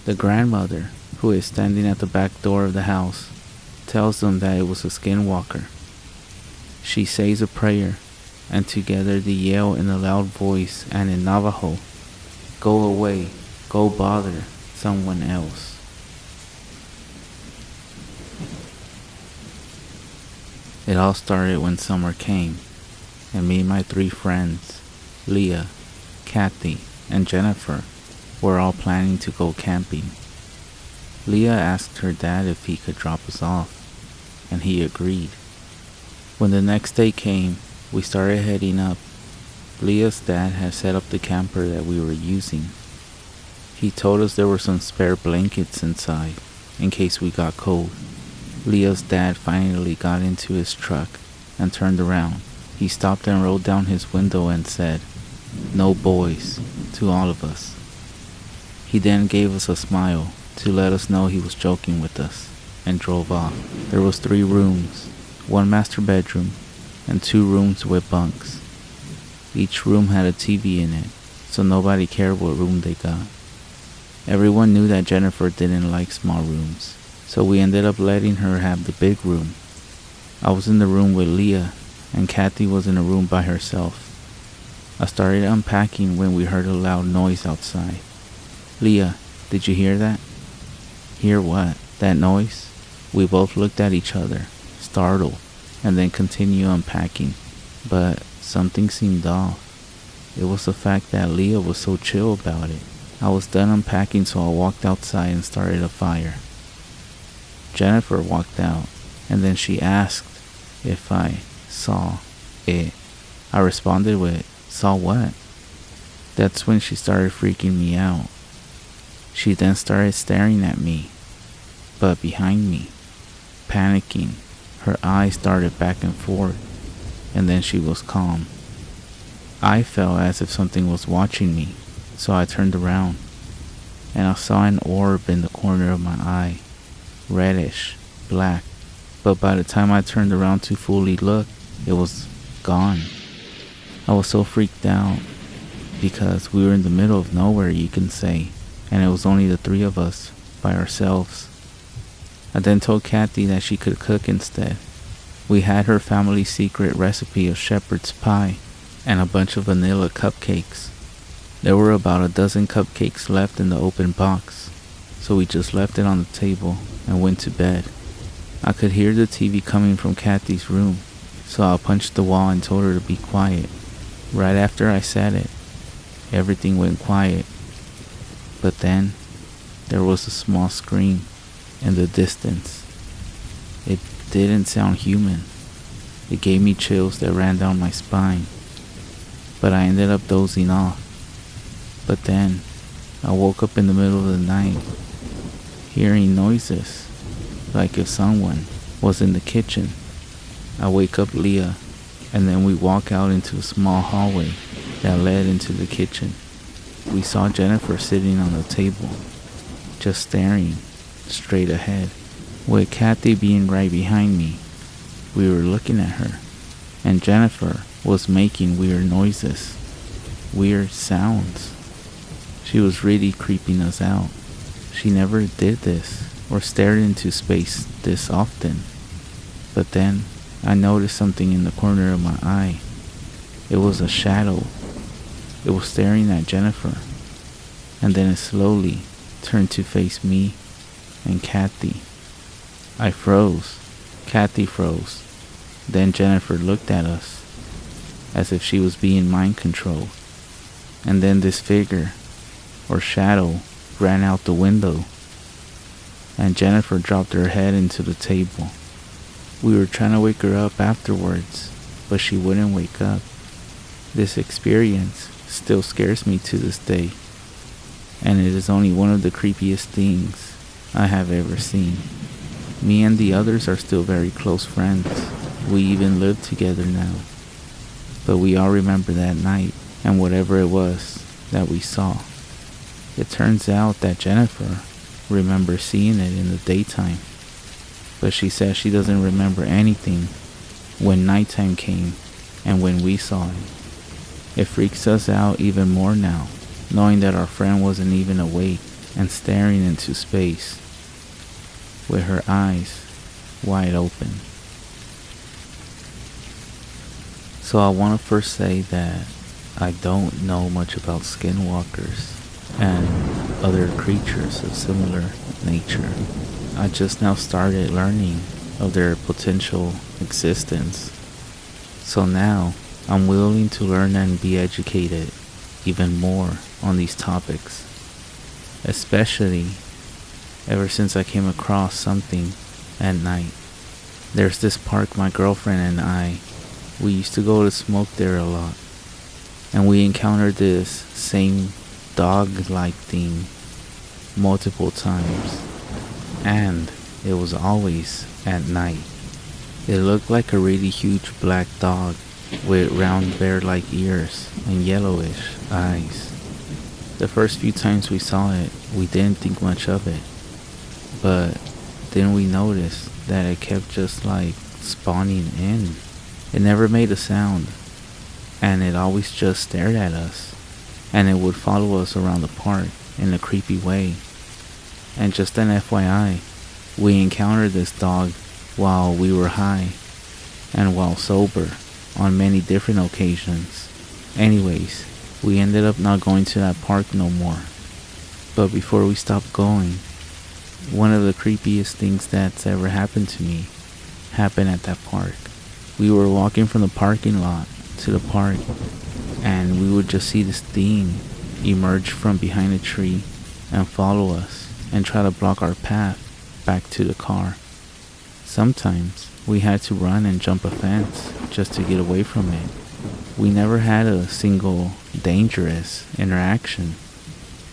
The grandmother, who is standing at the back door of the house, tells them that it was a skinwalker. She says a prayer, and together they yell in a loud voice and in Navajo, "Go away, go bother someone else." It all started when summer came, and me and my 3 friends, Leah, Kathy, and Jennifer, were all planning to go camping. Leah asked her dad if he could drop us off, and he agreed. When the next day came, we started heading up. Leah's dad had set up the camper that we were using. He told us there were some spare blankets inside, in case we got cold. Leah's dad finally got into his truck and turned around. He stopped and rolled down his window and said, "No boys," to all of us. He then gave us a smile to let us know he was joking with us, and drove off. There was 3 rooms, 1 master bedroom, and 2 rooms with bunks. Each room had a TV in it, so nobody cared what room they got. Everyone knew that Jennifer didn't like small rooms, so we ended up letting her have the big room. I was in the room with Leah, and Kathy was in a room by herself. I started unpacking when we heard a loud noise outside. "Leah, did you hear that?" "Hear what? That noise?" We both looked at each other, startled, and then continued unpacking. But something seemed off. It was the fact that Leah was so chill about it. I was done unpacking, so I walked outside and started a fire. Jennifer walked out, and then she asked if I saw it. I responded with, "Saw what?" That's when she started freaking me out. She then started staring at me, but behind me, panicking. Her eyes darted back and forth, and then she was calm. I felt as if something was watching me, so I turned around, and I saw an orb in the corner of my eye, reddish, black, but by the time I turned around to fully look, it was gone. I was so freaked out, because we were in the middle of nowhere, you can say, and it was only the 3 of us, by ourselves. I then told Kathy that she could cook instead. We had her family's secret recipe of shepherd's pie, and a bunch of vanilla cupcakes. There were about a dozen cupcakes left in the open box, so we just left it on the table and went to bed. I could hear the TV coming from Kathy's room, so I punched the wall and told her to be quiet. Right after I said it, everything went quiet. But then, there was a small scream in the distance. It didn't sound human. It gave me chills that ran down my spine, but I ended up dozing off. But then, I woke up in the middle of the night, hearing noises, like if someone was in the kitchen. I wake up Leah, and then we walk out into a small hallway that led into the kitchen. We saw Jennifer sitting on the table, just staring straight ahead, with Kathy being right behind me. We were looking at her, and Jennifer was making weird noises, weird sounds. She was really creeping us out. She never did this or stared into space this often. But then I noticed something in the corner of my eye. It was a shadow. It was staring at Jennifer, and then it slowly turned to face me and Kathy. I froze. Kathy froze. Then Jennifer looked at us as if she was being mind controlled. And then this figure or shadow ran out the window, and Jennifer dropped her head into the table. We were trying to wake her up afterwards, but she wouldn't wake up. This experience still scares me to this day, and it is only one of the creepiest things I have ever seen. Me and the others are still very close friends. We even live together now. But we all remember that night and whatever it was that we saw. It turns out that Jennifer remembers seeing it in the daytime, but she says she doesn't remember anything when nighttime came and when we saw it. It freaks us out even more now, knowing that our friend wasn't even awake and staring into space with her eyes wide open. So I want to first say that I don't know much about skinwalkers and other creatures of similar nature. I just now started learning of their potential existence. So now I'm willing to learn and be educated even more on these topics, especially ever since I came across something at night. There's this park my girlfriend and I, we used to go to smoke there a lot, and we encountered this same dog-like thing multiple times, and it was always at night. It looked like a really huge black dog with round bear-like ears and yellowish eyes. The first few times we saw it, we didn't think much of it, but then we noticed that it kept just like spawning in. It never made a sound, and it always just stared at us, and it would follow us around the park in a creepy way. And just an FYI, we encountered this dog while we were high and while sober on many different occasions. Anyways, we ended up not going to that park no more. But before we stopped going, one of the creepiest things that's ever happened to me happened at that park. We were walking from the parking lot to the park, and we would just see this thing emerge from behind a tree and follow us and try to block our path back to the car. Sometimes we had to run and jump a fence just to get away from it. We never had a single dangerous interaction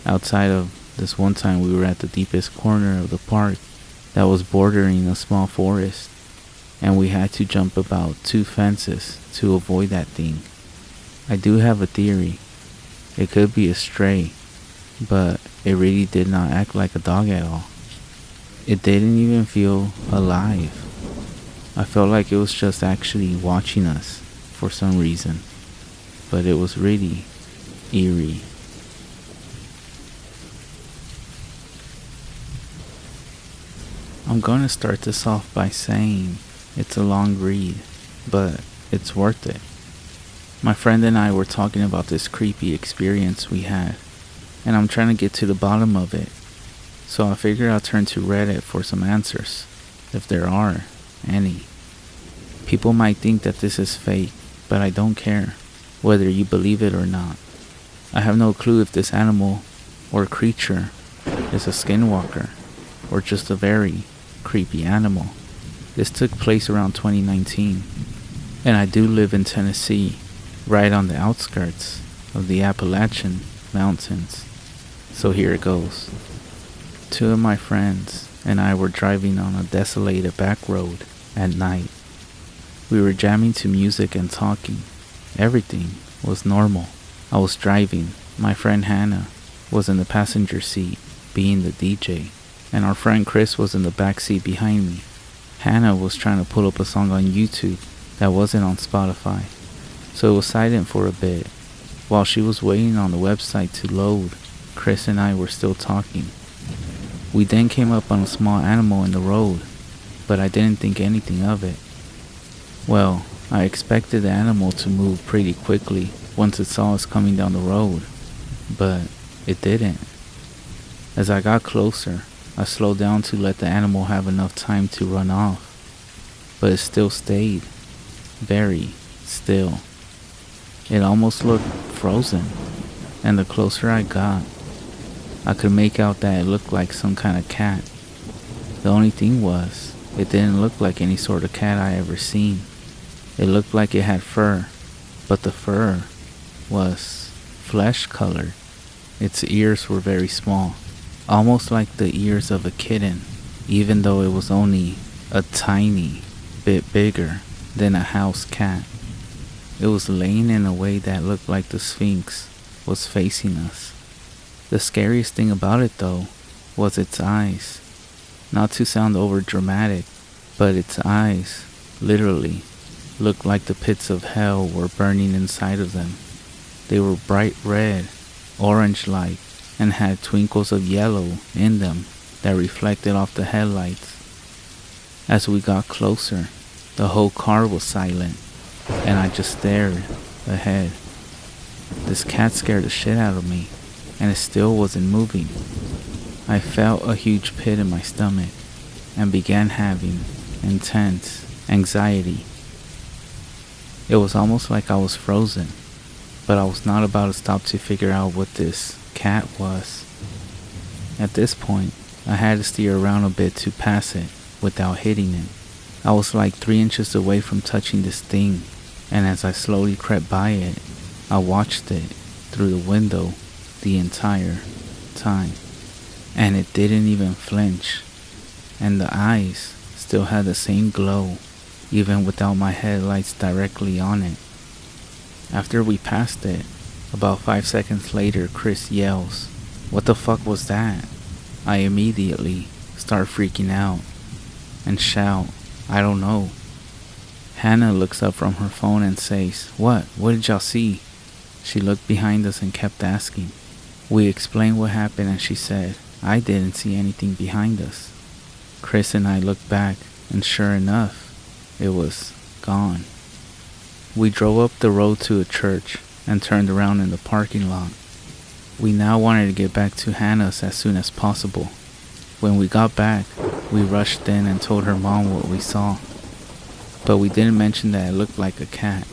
outside of this one time we were at the deepest corner of the park that was bordering a small forest, and we had to jump about 2 fences to avoid that thing. I do have a theory. It could be a stray, but it really did not act like a dog at all. It didn't even feel alive. I felt like it was just actually watching us for some reason, but it was really eerie. I'm going to start this off by saying it's a long read, but it's worth it. My friend and I were talking about this creepy experience we had, and I'm trying to get to the bottom of it. So I figured I'll turn to Reddit for some answers, if there are any. People might think that this is fake, but I don't care, whether you believe it or not. I have no clue if this animal or creature is a skinwalker or just a very creepy animal. This took place around 2019, and I do live in Tennessee, right on the outskirts of the Appalachian Mountains. So here it goes. 2 of my friends and I were driving on a desolated back road at night. We were jamming to music and talking. Everything was normal. I was driving. My friend Hannah was in the passenger seat, being the DJ, and our friend Chris was in the back seat behind me. Hannah was trying to pull up a song on YouTube that wasn't on Spotify, so it was silent for a bit. While she was waiting on the website to load, Chris and I were still talking. We then came up on a small animal in the road, but I didn't think anything of it. Well, I expected the animal to move pretty quickly once it saw us coming down the road, but it didn't. As I got closer, I slowed down to let the animal have enough time to run off, but it still stayed very still. It almost looked frozen, and the closer I got, I could make out that it looked like some kind of cat. The only thing was, it didn't look like any sort of cat I ever seen. It looked like it had fur, but the fur was flesh colored. Its ears were very small, almost like the ears of a kitten, even though it was only a tiny bit bigger than a house cat. It was laying in a way that looked like the Sphinx was facing us. The scariest thing about it, though, was its eyes. Not to sound over dramatic, but its eyes literally looked like the pits of hell were burning inside of them. They were bright red, orange-like, and had twinkles of yellow in them that reflected off the headlights. As we got closer, the whole car was silent, and I just stared ahead. This cat scared the shit out of me, and it still wasn't moving. I felt a huge pit in my stomach and began having intense anxiety. It was almost like I was frozen, but I was not about to stop to figure out what this cat was. At this point, I had to steer around a bit to pass it without hitting it. I was like 3 inches away from touching this thing, and as I slowly crept by it, I watched it through the window the entire time, and it didn't even flinch, and the eyes still had the same glow, even without my headlights directly on it. After we passed it, about 5 seconds later, Chris yells, "What the fuck was that?" I immediately start freaking out and shout, "I don't know." Hannah looks up from her phone and says, What did y'all see?" She looked behind us and kept asking. We explained what happened, and she said, "I didn't see anything behind us." Chris and I looked back, and sure enough, it was gone. We drove up the road to a church and turned around in the parking lot. We now wanted to get back to Hannah's as soon as possible. When we got back, we rushed in and told her mom what we saw. But we didn't mention that it looked like a cat.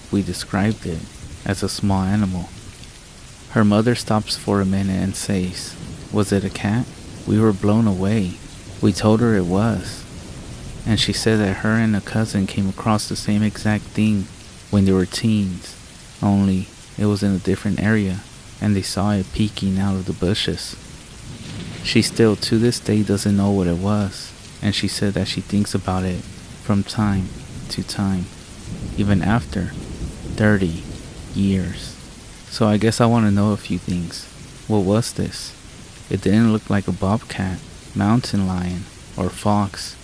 We described it as a small animal. Her mother stops for a minute and says, "Was it a cat?" We were blown away. We told her it was. And she said that her and a cousin came across the same exact thing when they were teens, only it was in a different area, and they saw it peeking out of the bushes. She still to this day doesn't know what it was, and she said that she thinks about it from time to time, even after 30 years. So I guess I want to know a few things. What was this? It didn't look like a bobcat, mountain lion, or fox.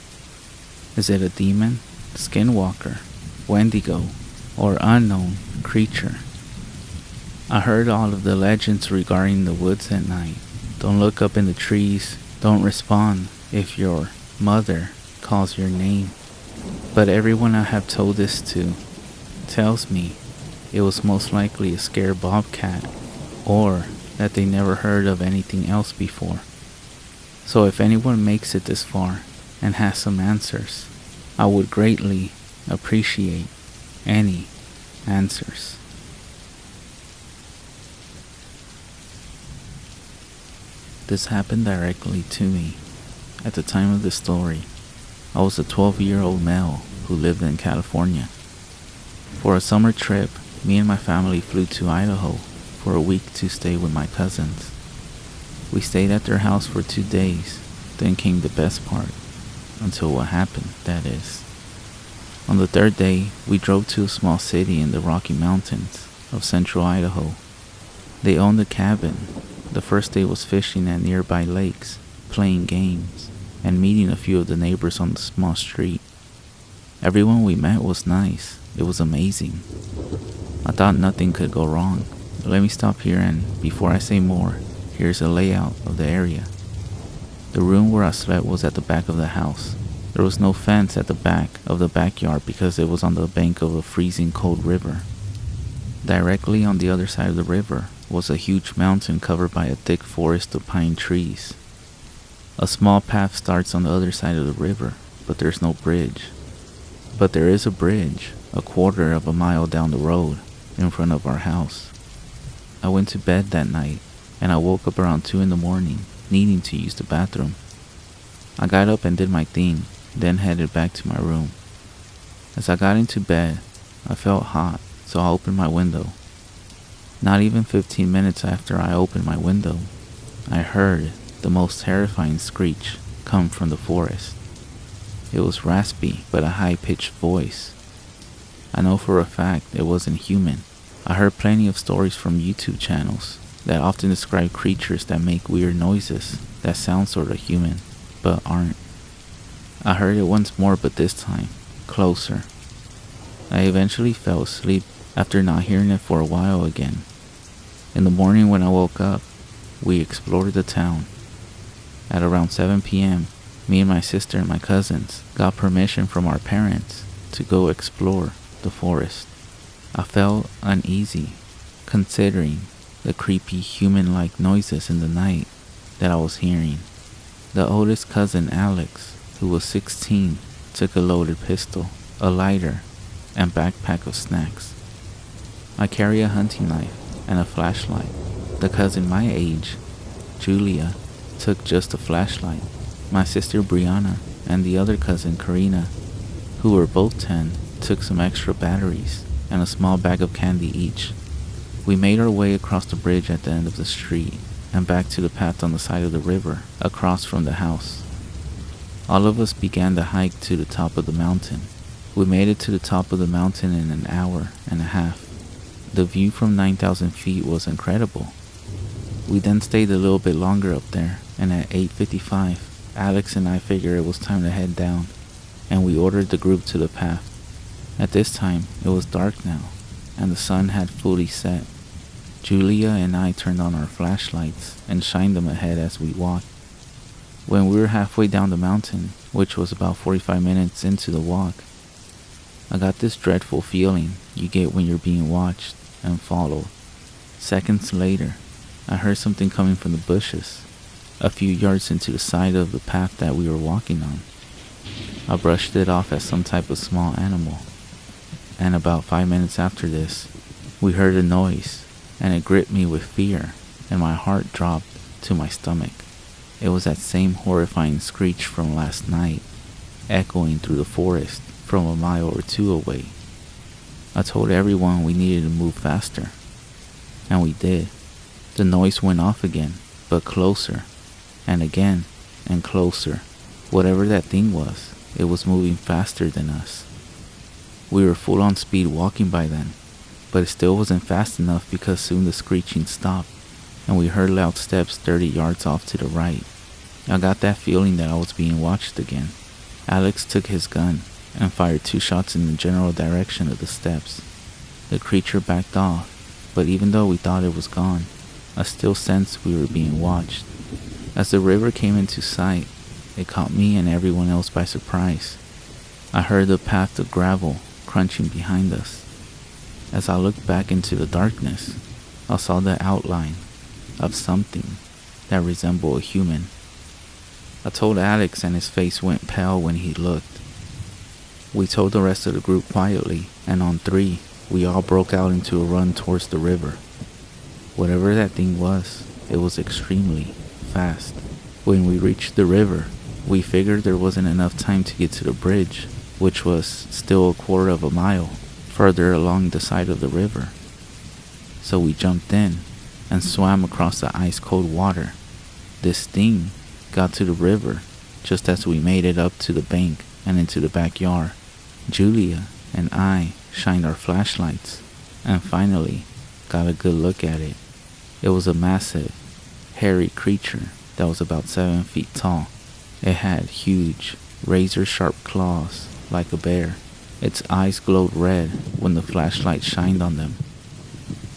Is it a demon, skinwalker, wendigo, or unknown creature? I heard all of the legends regarding the woods at night. Don't look up in the trees. Don't respond if your mother calls your name. But everyone I have told this to tells me it was most likely a scared bobcat, or that they never heard of anything else before. So if anyone makes it this far and has some answers, I would greatly appreciate any answers. This happened directly to me. At the time of the story, I was a 12-year-old male who lived in California. For a summer trip, me and my family flew to Idaho for a week to stay with my cousins. We stayed at their house for 2 days, then came the best part, until what happened, that is. On the third day, we drove to a small city in the Rocky Mountains of central Idaho. They owned a cabin. The first day was fishing at nearby lakes, playing games, and meeting a few of the neighbors on the small street. Everyone we met was nice. It was amazing. I thought nothing could go wrong. Let me stop here, and before I say more, here's a layout of the area. The room where I slept was at the back of the house. There was no fence at the back of the backyard because it was on the bank of a freezing cold river. Directly on the other side of the river was a huge mountain covered by a thick forest of pine trees. A small path starts on the other side of the river, but there's no bridge. But there is a bridge, a quarter of a mile down the road, in front of our house. I went to bed that night, and I woke up around 2 in the morning, needing to use the bathroom. I got up and did my thing, then headed back to my room. As I got into bed, I felt hot, so I opened my window. Not even 15 minutes after I opened my window, I heard the most terrifying screech come from the forest. It was raspy, but a high-pitched voice. I know for a fact it wasn't human. I heard plenty of stories from YouTube channels that often describe creatures that make weird noises that sound sort of human, but aren't. I heard it once more, but this time, closer. I eventually fell asleep after not hearing it for a while again. In the morning when I woke up, we explored the town. At around 7 p.m., me and my sister and my cousins got permission from our parents to go explore the forest. I felt uneasy, considering the creepy human-like noises in the night that I was hearing. The oldest cousin, Alex, who was 16, took a loaded pistol, a lighter, and backpack of snacks. I carry a hunting knife and a flashlight. The cousin my age, Julia, took just a flashlight. My sister Brianna and the other cousin Karina, who were both 10, took some extra batteries and a small bag of candy each. We made our way across the bridge at the end of the street and back to the path on the side of the river across from the house. All of us began to hike to the top of the mountain. We made it to the top of the mountain in an hour and a half. The view from 9,000 feet was incredible. We then stayed a little bit longer up there, and at 8:55, Alex and I figured it was time to head down, and we ordered the group to the path. At this time, it was dark now, and the sun had fully set. Julia and I turned on our flashlights and shined them ahead as we walked. When we were halfway down the mountain, which was about 45 minutes into the walk, I got this dreadful feeling you get when you're being watched and followed. Seconds later, I heard something coming from the bushes, a few yards into the side of the path that we were walking on. I brushed it off as some type of small animal, and about 5 minutes after this, we heard a noise, and it gripped me with fear, and my heart dropped to my stomach. It was that same horrifying screech from last night, echoing through the forest from a mile or two away. I told everyone we needed to move faster, and we did. The noise went off again, but closer, and again, and closer. Whatever that thing was, it was moving faster than us. We were full on speed walking by then, but it still wasn't fast enough because soon the screeching stopped, and we heard loud steps 30 yards off to the right. I got that feeling that I was being watched again. Alex took his gun and fired 2 shots in the general direction of the steps. The creature backed off, but even though we thought it was gone, I still sensed we were being watched. As the river came into sight, it caught me and everyone else by surprise. I heard the path of gravel crunching behind us. As I looked back into the darkness, I saw the outline of something that resembled a human. I told Alex, and his face went pale when he looked. We told the rest of the group quietly, and on 3, we all broke out into a run towards the river. Whatever that thing was, it was extremely fast. When we reached the river, we figured there wasn't enough time to get to the bridge, which was still a quarter of a mile further along the side of the river. So we jumped in and swam across the ice-cold water. This thing got to the river just as we made it up to the bank and into the backyard. Julia and I shined our flashlights and finally got a good look at it. It was a massive, hairy creature that was about 7 feet tall. It had huge, razor-sharp claws like a bear. Its eyes glowed red when the flashlight shined on them.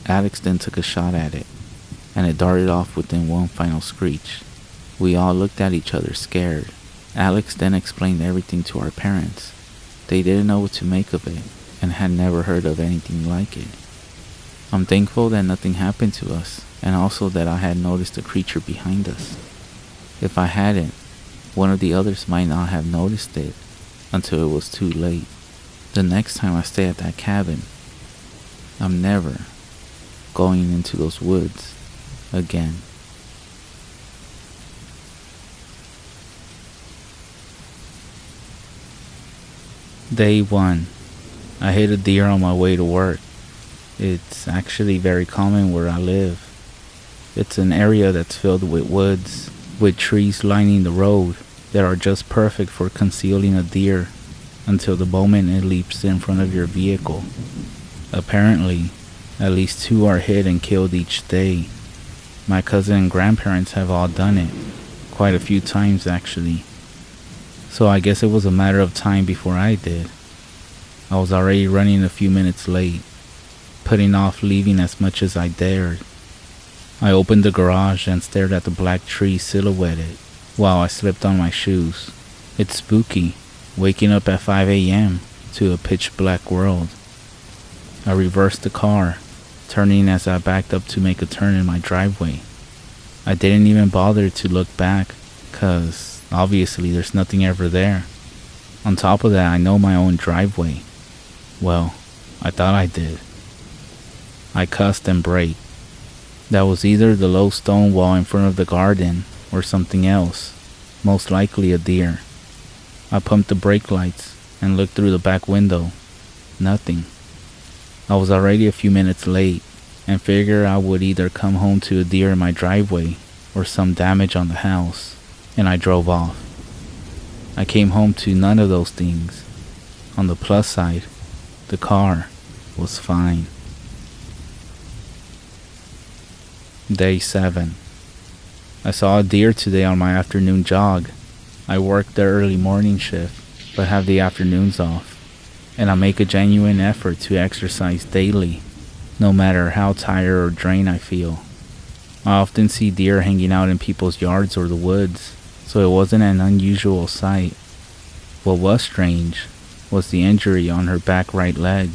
Alex then took a shot at it, and it darted off within one final screech. We all looked at each other scared. Alex then explained everything to our parents. They didn't know what to make of it, and had never heard of anything like it. I'm thankful that nothing happened to us, and also that I had noticed the creature behind us. If I hadn't, one of the others might not have noticed it until it was too late. The next time I stay at that cabin, I'm never going into those woods again. Day 1. I hit a deer on my way to work. It's actually very common where I live. It's an area that's filled with woods, with trees lining the road that are just perfect for concealing a deer until the moment it leaps in front of your vehicle. Apparently, at least 2 are hit and killed each day. My cousin and grandparents have all done it, quite a few times actually. So I guess it was a matter of time before I did. I was already running a few minutes late, putting off leaving as much as I dared. I opened the garage and stared at the black tree silhouetted while I slipped on my shoes. It's spooky, waking up at 5 a.m. to a pitch black world. I reversed the car, turning as I backed up to make a turn in my driveway. I didn't even bother to look back, cause obviously there's nothing ever there. On top of that, I know my own driveway. Well, I thought I did. I cussed and braked. That was either the low stone wall in front of the garden or something else, most likely a deer. I pumped the brake lights and looked through the back window. Nothing. I was already a few minutes late and figured I would either come home to a deer in my driveway or some damage on the house, and I drove off. I came home to none of those things. On the plus side, the car was fine. Day 7. I saw a deer today on my afternoon jog. I work the early morning shift, but have the afternoons off, and I make a genuine effort to exercise daily, no matter how tired or drained I feel. I often see deer hanging out in people's yards or the woods, so it wasn't an unusual sight. What was strange was the injury on her back right leg.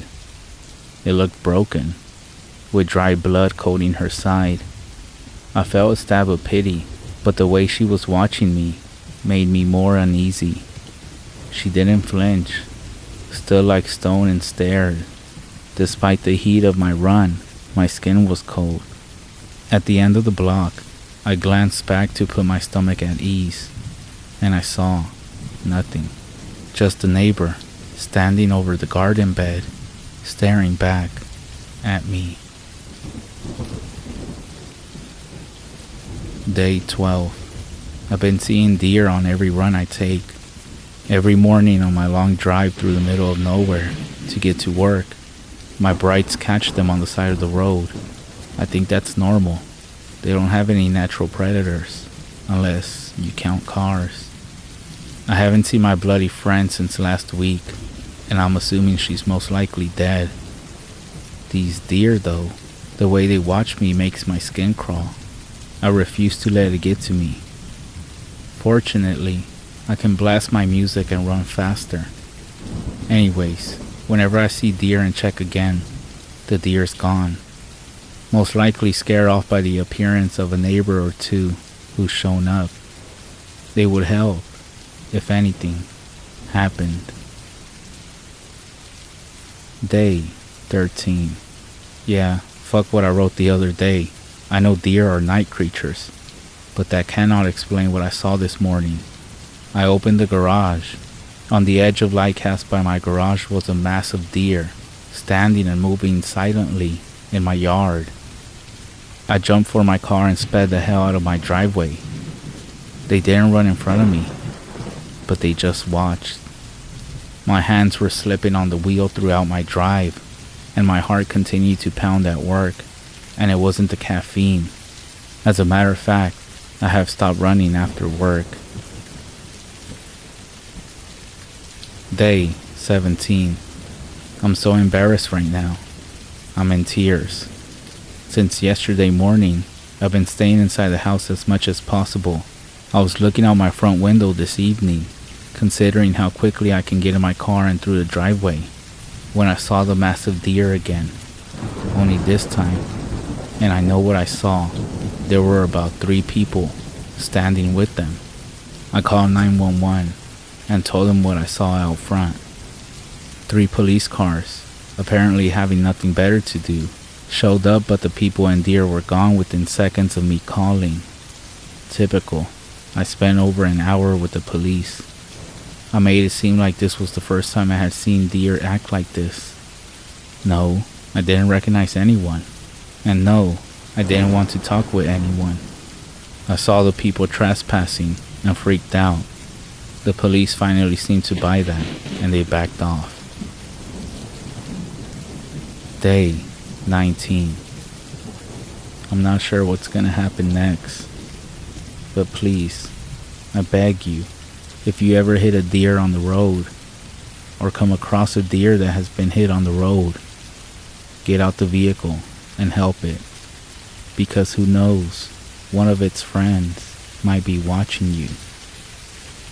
It looked broken, with dry blood coating her side. I felt a stab of pity, but the way she was watching me made me more uneasy. She didn't flinch, stood like stone and stared. Despite the heat of my run, my skin was cold. At the end of the block, I glanced back to put my stomach at ease, and I saw nothing. Just a neighbor standing over the garden bed, staring back at me. Day 12. I've been seeing deer on every run I take. Every morning on my long drive through the middle of nowhere to get to work, my brights catch them on the side of the road. I think that's normal. They don't have any natural predators, unless you count cars. I haven't seen my bloody friend since last week, and I'm assuming she's most likely dead. These deer, though, the way they watch me makes my skin crawl. I refuse to let it get to me. Fortunately, I can blast my music and run faster. Anyways, whenever I see deer and check again, The deer's gone. Most likely scared off by the appearance of a neighbor or two who's shown up. They would help, if anything happened. Day 13. Yeah, fuck what I wrote the other day. I know deer are night creatures, but that cannot explain what I saw this morning. I opened the garage. On the edge of light cast by my garage was a massive deer, standing and moving silently in my yard. I jumped for my car and sped the hell out of my driveway. They didn't run in front of me, but they just watched. My hands were slipping on the wheel throughout my drive, and my heart continued to pound at work, and it wasn't the caffeine. As a matter of fact, I have stopped running after work. Day 17. I'm so embarrassed right now. I'm in tears. Since yesterday morning, I've been staying inside the house as much as possible. I was looking out my front window this evening, considering how quickly I can get in my car and through the driveway, when I saw the massive deer again. Only this time, and I know what I saw. There were about 3 people standing with them. I called 911 and told them what I saw out front. 3 police cars, apparently having nothing better to do, showed up, but the people and deer were gone within seconds of me calling. Typical. I spent over an hour with the police. I made it seem like this was the first time I had seen deer act like this. No, I didn't recognize anyone. And no, I didn't want to talk with anyone. I saw the people trespassing and freaked out. The police finally seemed to buy that, and they backed off. Day 19. I'm not sure what's gonna happen next. But please, I beg you, if you ever hit a deer on the road, or come across a deer that has been hit on the road, get out the vehicle and help it. Because who knows, one of its friends might be watching you.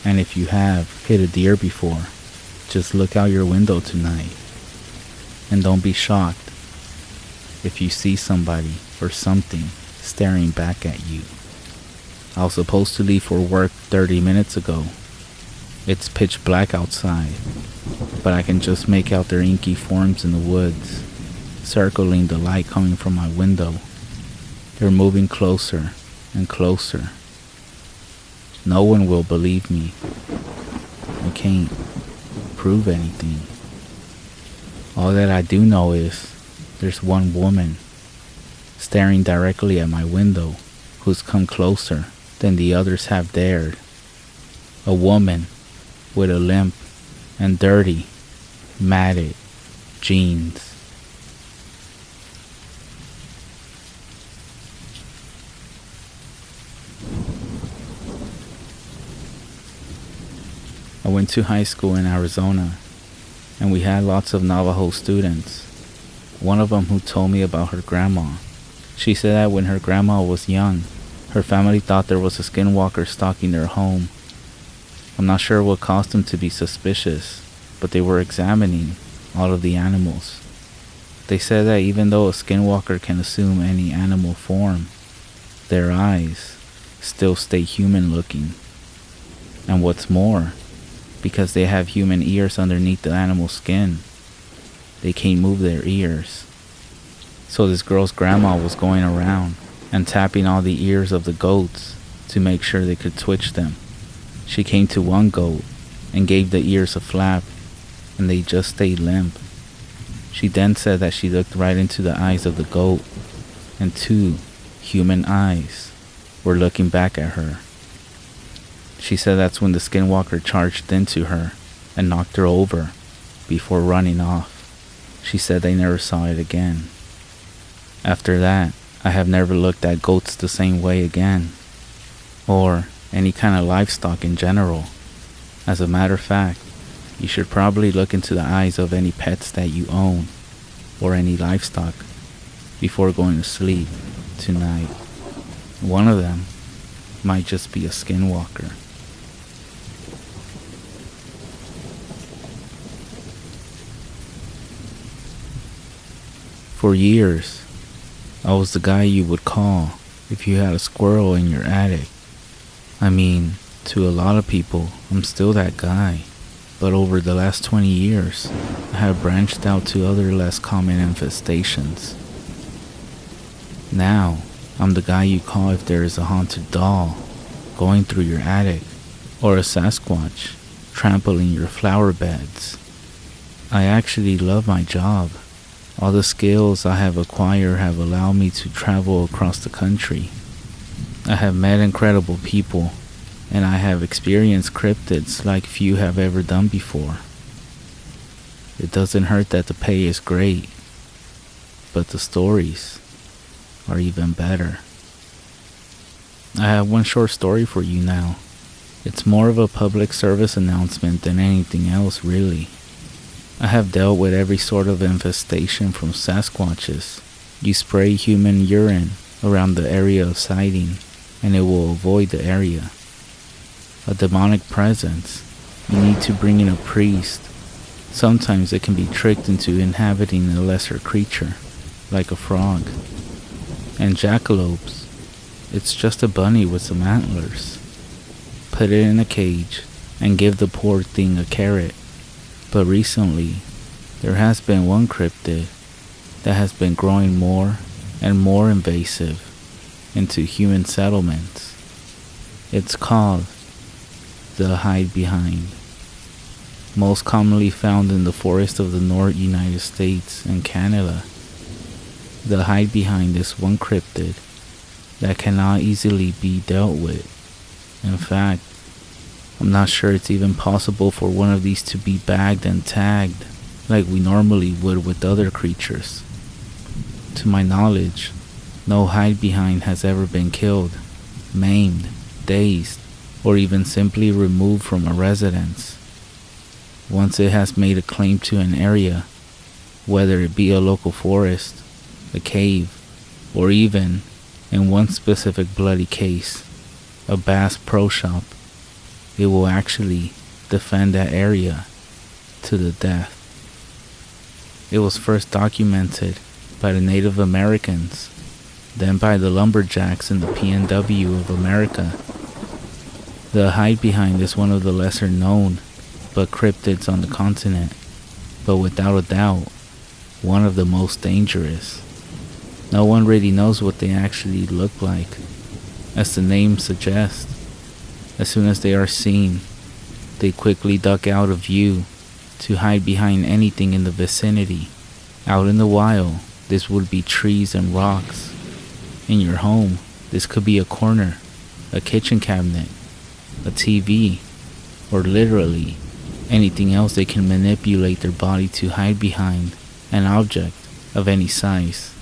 And if you have hit a deer before, just look out your window tonight. And don't be shocked if you see somebody or something staring back at you. I was supposed to leave for work 30 minutes ago. It's pitch black outside, but I can just make out their inky forms in the woods, circling the light coming from my window. They're moving closer and closer. No one will believe me. I can't prove anything. All that I do know is there's one woman staring directly at my window who's come closer than the others have dared. A woman with a limp and dirty, matted jeans. I went to high school in Arizona, and we had lots of Navajo students. One of them who told me about her grandma. She said that when her grandma was young, her family thought there was a skinwalker stalking their home. I'm not sure what caused them to be suspicious, but they were examining all of the animals. They said that even though a skinwalker can assume any animal form, their eyes still stay human looking. And what's more, because they have human ears underneath the animal skin, they can't move their ears. So this girl's grandma was going around and tapping all the ears of the goats to make sure they could twitch them. She came to one goat and gave the ears a flap, and they just stayed limp. She then said that she looked right into the eyes of the goat, and 2 human eyes were looking back at her. She said that's when the skinwalker charged into her and knocked her over before running off. She said they never saw it again. After that, I have never looked at goats the same way again, or any kind of livestock in general. As a matter of fact, you should probably look into the eyes of any pets that you own, or any livestock, before going to sleep tonight. One of them might just be a skinwalker. For years, I was the guy you would call if you had a squirrel in your attic. I mean, to a lot of people, I'm still that guy. But over the last 20 years, I have branched out to other less common infestations. Now, I'm the guy you call if there is a haunted doll going through your attic, or a Sasquatch trampling your flower beds. I actually love my job. All the skills I have acquired have allowed me to travel across the country. I have met incredible people, and I have experienced cryptids like few have ever done before. It doesn't hurt that the pay is great, but the stories are even better. I have one short story for you now. It's more of a public service announcement than anything else, really. I have dealt with every sort of infestation from Sasquatches. You spray human urine around the area of sighting, and it will avoid the area. A demonic presence. You need to bring in a priest. Sometimes it can be tricked into inhabiting a lesser creature, like a frog. And jackalopes. It's just a bunny with some antlers. Put it in a cage and give the poor thing a carrot. But recently, there has been one cryptid that has been growing more and more invasive into human settlements. It's called the hide behind. Most commonly found in the forests of the North United States and Canada. The hide behind is one cryptid that cannot easily be dealt with. In fact, I'm not sure it's even possible for one of these to be bagged and tagged like we normally would with other creatures. To my knowledge, no hide behind has ever been killed, maimed, dazed, or even simply removed from a residence. Once it has made a claim to an area, whether it be a local forest, a cave, or even, in one specific bloody case, a Bass Pro Shop, it will actually defend that area to the death. It was first documented by the Native Americans, then by the lumberjacks in the PNW of America. The hide behind is one of the lesser known but cryptids on the continent, but without a doubt, one of the most dangerous. No one really knows what they actually look like. As the name suggests, as soon as they are seen, they quickly duck out of view to hide behind anything in the vicinity. Out in the wild, this would be trees and rocks. In your home, this could be a corner, a kitchen cabinet, a TV, or literally anything else they can manipulate their body to hide behind, an object of any size.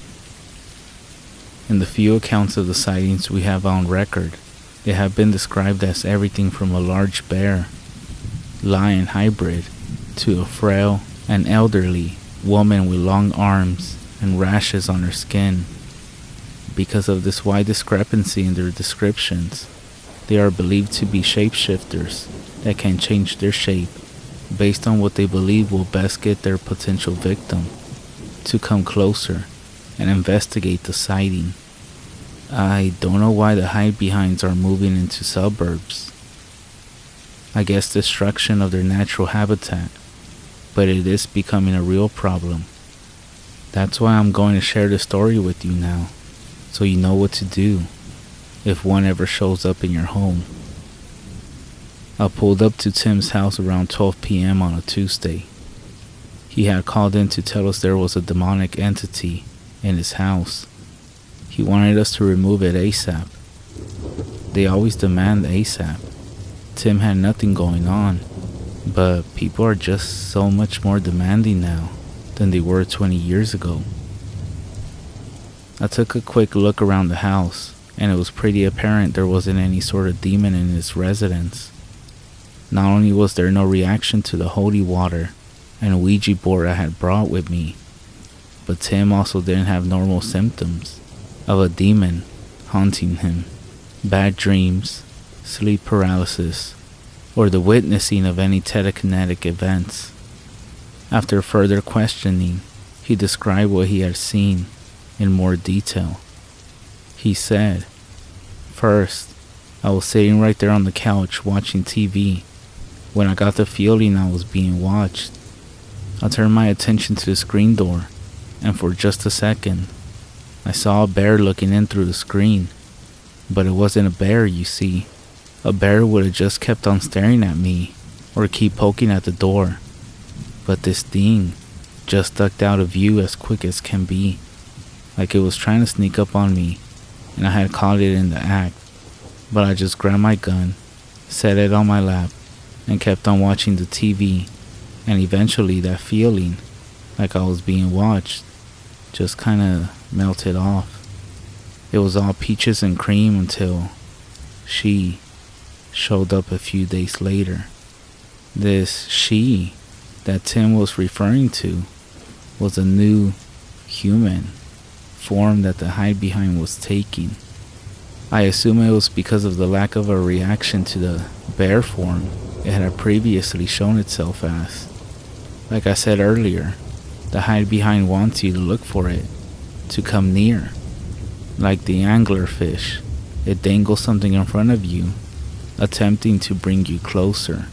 In the few accounts of the sightings we have on record, they have been described as everything from a large bear, lion hybrid, to a frail and elderly woman with long arms and rashes on her skin. Because of this wide discrepancy in their descriptions, they are believed to be shapeshifters that can change their shape based on what they believe will best get their potential victim to come closer and investigate the sighting. I don't know why the hide behinds are moving into suburbs. I guess destruction of their natural habitat, but it is becoming a real problem. That's why I'm going to share this story with you now, so you know what to do if one ever shows up in your home. I pulled up to Tim's house around 12 p.m. on a Tuesday. He had called in to tell us there was a demonic entity in his house. He wanted us to remove it ASAP. They always demand ASAP. Tim had nothing going on, but people are just so much more demanding now than they were 20 years ago. I took a quick look around the house, and it was pretty apparent there wasn't any sort of demon in his residence. Not only was there no reaction to the holy water and Ouija board I had brought with me, but Tim also didn't have normal symptoms of a demon haunting him, bad dreams, sleep paralysis, or the witnessing of any telekinetic events. After further questioning, He described what he had seen in more detail. He said, "First, I was sitting right there on the couch watching TV when I got the feeling I was being watched. I turned my attention to the screen door, and for just a second, I saw a bear looking in through the screen. But it wasn't a bear, you see. A bear would have just kept on staring at me or keep poking at the door. But this thing just ducked out of view as quick as can be, like it was trying to sneak up on me, and I had caught it in the act. But I just grabbed my gun, set it on my lap, and kept on watching the TV, and eventually that feeling, like I was being watched, just kinda melted off. It was all peaches and cream until she showed up a few days later. This she that Tim was referring to was a new human form that the hide behind was taking. I assume it was because of the lack of a reaction to the bear form it had previously shown itself as. Like I said earlier, the hide behind wants you to look for it, to come near. Like the anglerfish, it dangles something in front of you, attempting to bring you closer.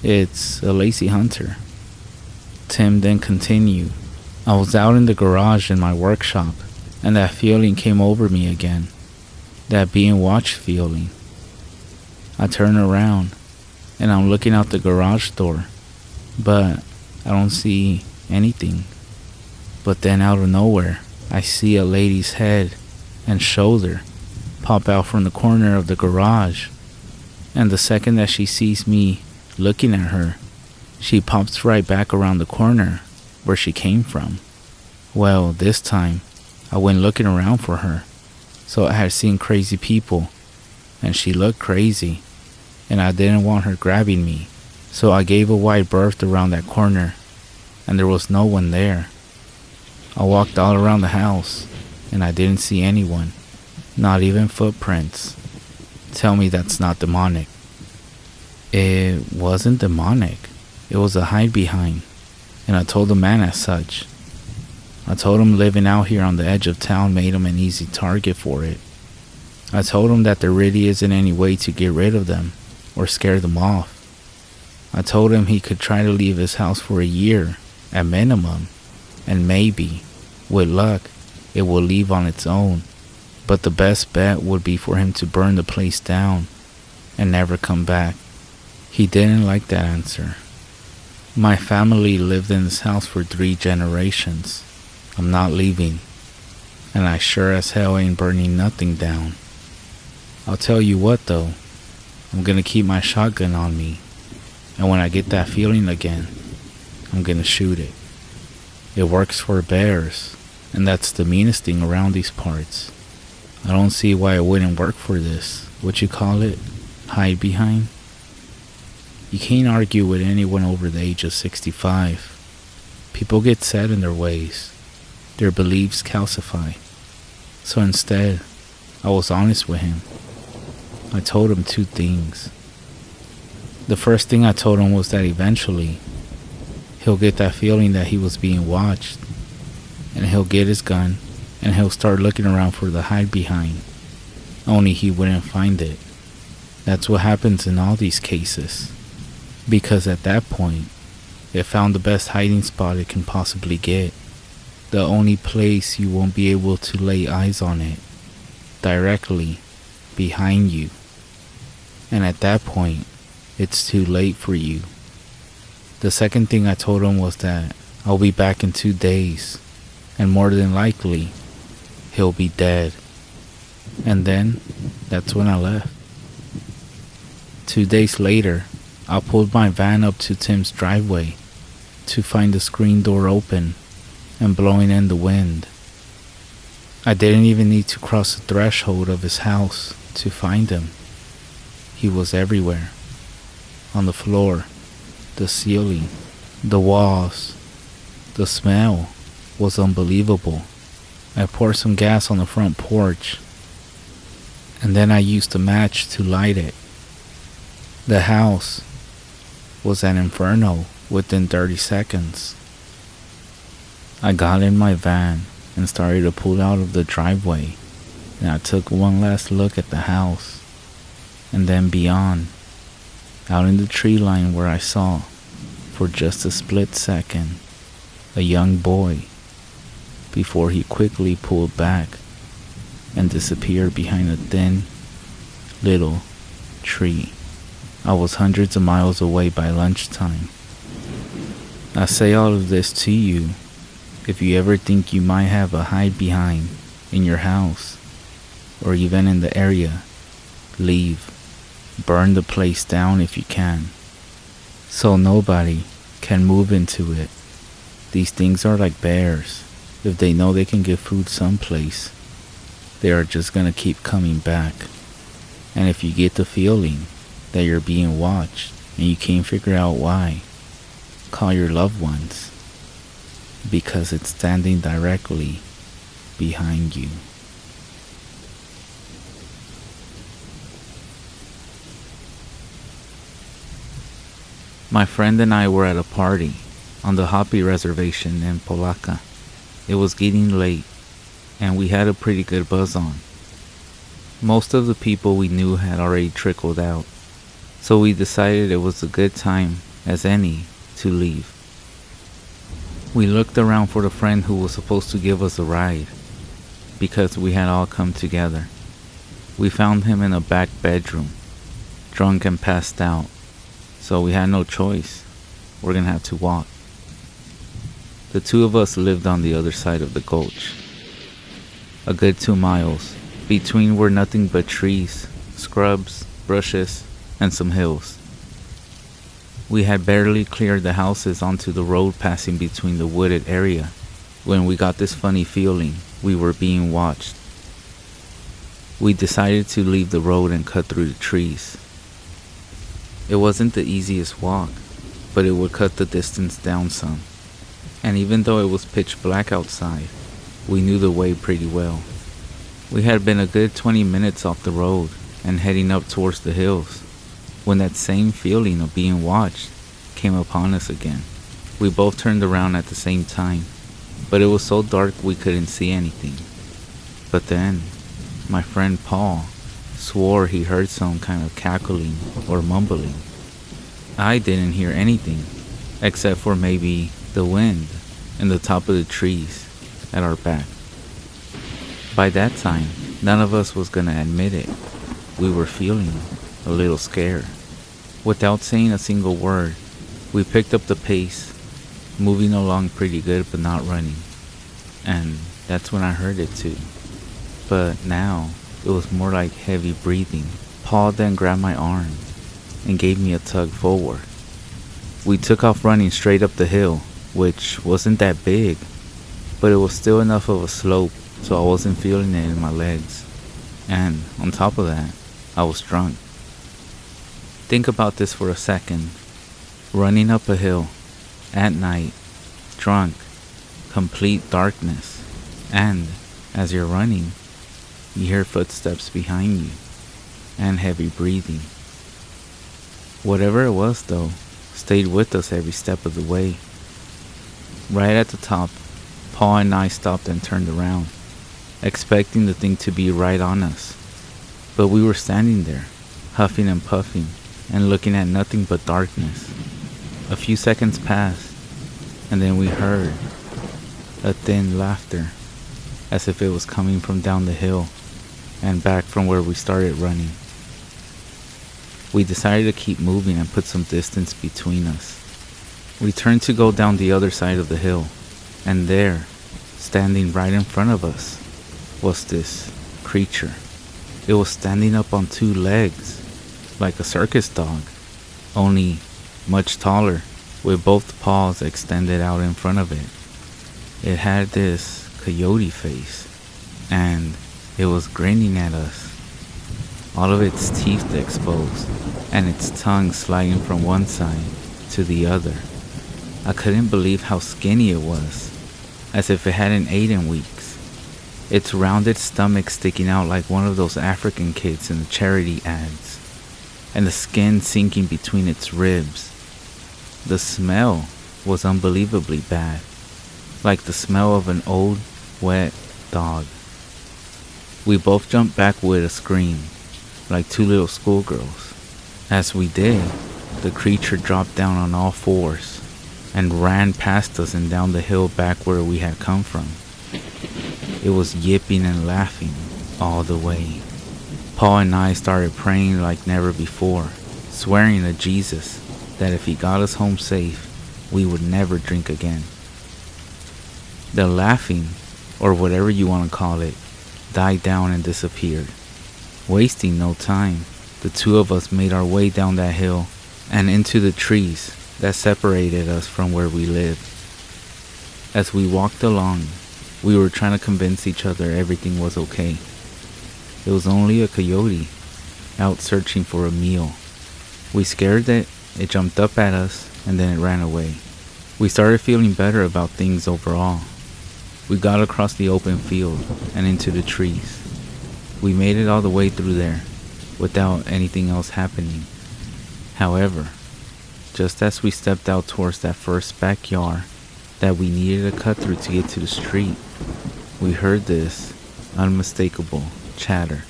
It's a lazy hunter. Tim then continued, "I was out in the garage in my workshop, and that feeling came over me again. That being watched feeling. I turn around, and I'm looking out the garage door, but I don't see anything. But then out of nowhere, I see a lady's head and shoulder pop out from the corner of the garage, and the second that she sees me looking at her, she pops right back around the corner where she came from. Well, this time, I went looking around for her, so I had seen crazy people, and she looked crazy, and I didn't want her grabbing me, so I gave a wide berth around that corner, and there was no one there. I walked all around the house, and I didn't see anyone, not even footprints. Tell me that's not demonic." It wasn't demonic. It was a hide behind, and I told the man as such. I told him living out here on the edge of town made him an easy target for it. I told him that there really isn't any way to get rid of them or scare them off. I told him he could try to leave his house for a year at minimum, and maybe, with luck, it will leave on its own, but the best bet would be for him to burn the place down and never come back. He didn't like that answer. My family lived in this house for 3 generations. I'm not leaving, and I sure as hell ain't burning nothing down. I'll tell you what though, I'm gonna keep my shotgun on me, and when I get that feeling again, I'm gonna shoot it. It works for bears, and that's the meanest thing around these parts. I don't see why it wouldn't work for this, what you call it, hide behind. You can't argue with anyone over the age of 65. People get set in their ways. Their beliefs calcify. So instead, I was honest with him. I told him 2 things. The first thing I told him was that eventually, he'll get that feeling that he was being watched, and he'll get his gun, and he'll start looking around for the hide behind, only he wouldn't find it. That's what happens in all these cases, because at that point, it found the best hiding spot it can possibly get, the only place you won't be able to lay eyes on it, directly behind you. And at that point, it's too late for you. The second thing I told him was that I'll be back in 2 days, and more than likely, he'll be dead. And then, that's when I left. 2 days later, I pulled my van up to Tim's driveway to find the screen door open and blowing in the wind. I didn't even need to cross the threshold of his house to find him. He was everywhere. On the floor, the ceiling, the walls. The smell was unbelievable. I poured some gas on the front porch, and then I used a match to light it. The house was an inferno within 30 seconds. I got in my van and started to pull out of the driveway, and I took one last look at the house, and then beyond, out in the tree line where I saw, for just a split second, a young boy, before he quickly pulled back and disappeared behind a thin, little tree. I was hundreds of miles away by lunchtime. I say all of this to you if you ever think you might have a hide behind in your house or even in the area. Leave. Burn the place down if you can, so nobody can move into it. These things are like bears. If they know they can get food someplace, they are just gonna keep coming back. And if you get the feeling that you're being watched and you can't figure out why, call your loved ones, because it's standing directly behind you. My friend and I were at a party on the Hopi reservation in Polaca. It was getting late, and we had a pretty good buzz on. Most of the people we knew had already trickled out, so we decided it was a good time as any to leave. We looked around for the friend who was supposed to give us a ride, because we had all come together. We found him in a back bedroom, drunk and passed out, so we had no choice. We're gonna have to walk. The two of us lived on the other side of the gulch. A good 2 miles. Between were nothing but trees, scrubs, bushes, and some hills. We had barely cleared the houses onto the road passing between the wooded area when we got this funny feeling we were being watched. We decided to leave the road and cut through the trees. It wasn't the easiest walk, but it would cut the distance down some. And even though it was pitch black outside, we knew the way pretty well. We had been a good 20 minutes off the road and heading up towards the hills when that same feeling of being watched came upon us again. We both turned around at the same time, but it was so dark we couldn't see anything. But then, my friend Paul swore he heard some kind of cackling or mumbling. I didn't hear anything, except for maybe the wind in the top of the trees at our back. By that time, none of us was gonna admit it. We were feeling a little scared. Without saying a single word, we picked up the pace, moving along pretty good but not running. And that's when I heard it too. But now, it was more like heavy breathing. Paul then grabbed my arm and gave me a tug forward. We took off running straight up the hill, which wasn't that big, but it was still enough of a slope so I wasn't feeling it in my legs. And on top of that, I was drunk. Think about this for a second. Running up a hill, at night, drunk, complete darkness, and as you're running, you hear footsteps behind you, and heavy breathing. Whatever it was though, stayed with us every step of the way. Right at the top, Paul and I stopped and turned around, expecting the thing to be right on us. But we were standing there, huffing and puffing, and looking at nothing but darkness. A few seconds passed, and then we heard a thin laughter, as if it was coming from down the hill and back from where we started running. We decided to keep moving and put some distance between us. We turned to go down the other side of the hill, and there, standing right in front of us, was this creature. It was standing up on 2 legs, like a circus dog, only much taller, with both paws extended out in front of it. It had this coyote face, and it was grinning at us, all of its teeth exposed, and its tongue sliding from one side to the other. I couldn't believe how skinny it was, as if it hadn't eaten in weeks. Its rounded stomach sticking out like one of those African kids in the charity ads, and the skin sinking between its ribs. The smell was unbelievably bad. like the smell of an old, wet dog. We both jumped back with a scream, like two little schoolgirls. As we did, the creature dropped down on all fours and ran past us and down the hill back where we had come from. It was yipping and laughing all the way. Paul and I started praying like never before, swearing to Jesus that if he got us home safe, we would never drink again. The laughing, or whatever you want to call it, died down and disappeared. Wasting no time, the two of us made our way down that hill and into the trees that separated us from where we lived. As we walked along, we were trying to convince each other everything was okay. It was only a coyote out searching for a meal. We scared that it jumped up at us and then it ran away. We started feeling better about things overall. We got across the open field and into the trees. We made it all the way through there without anything else happening. However, just as we stepped out towards that first backyard that we needed to cut through to get to the street, we heard this unmistakable chatter,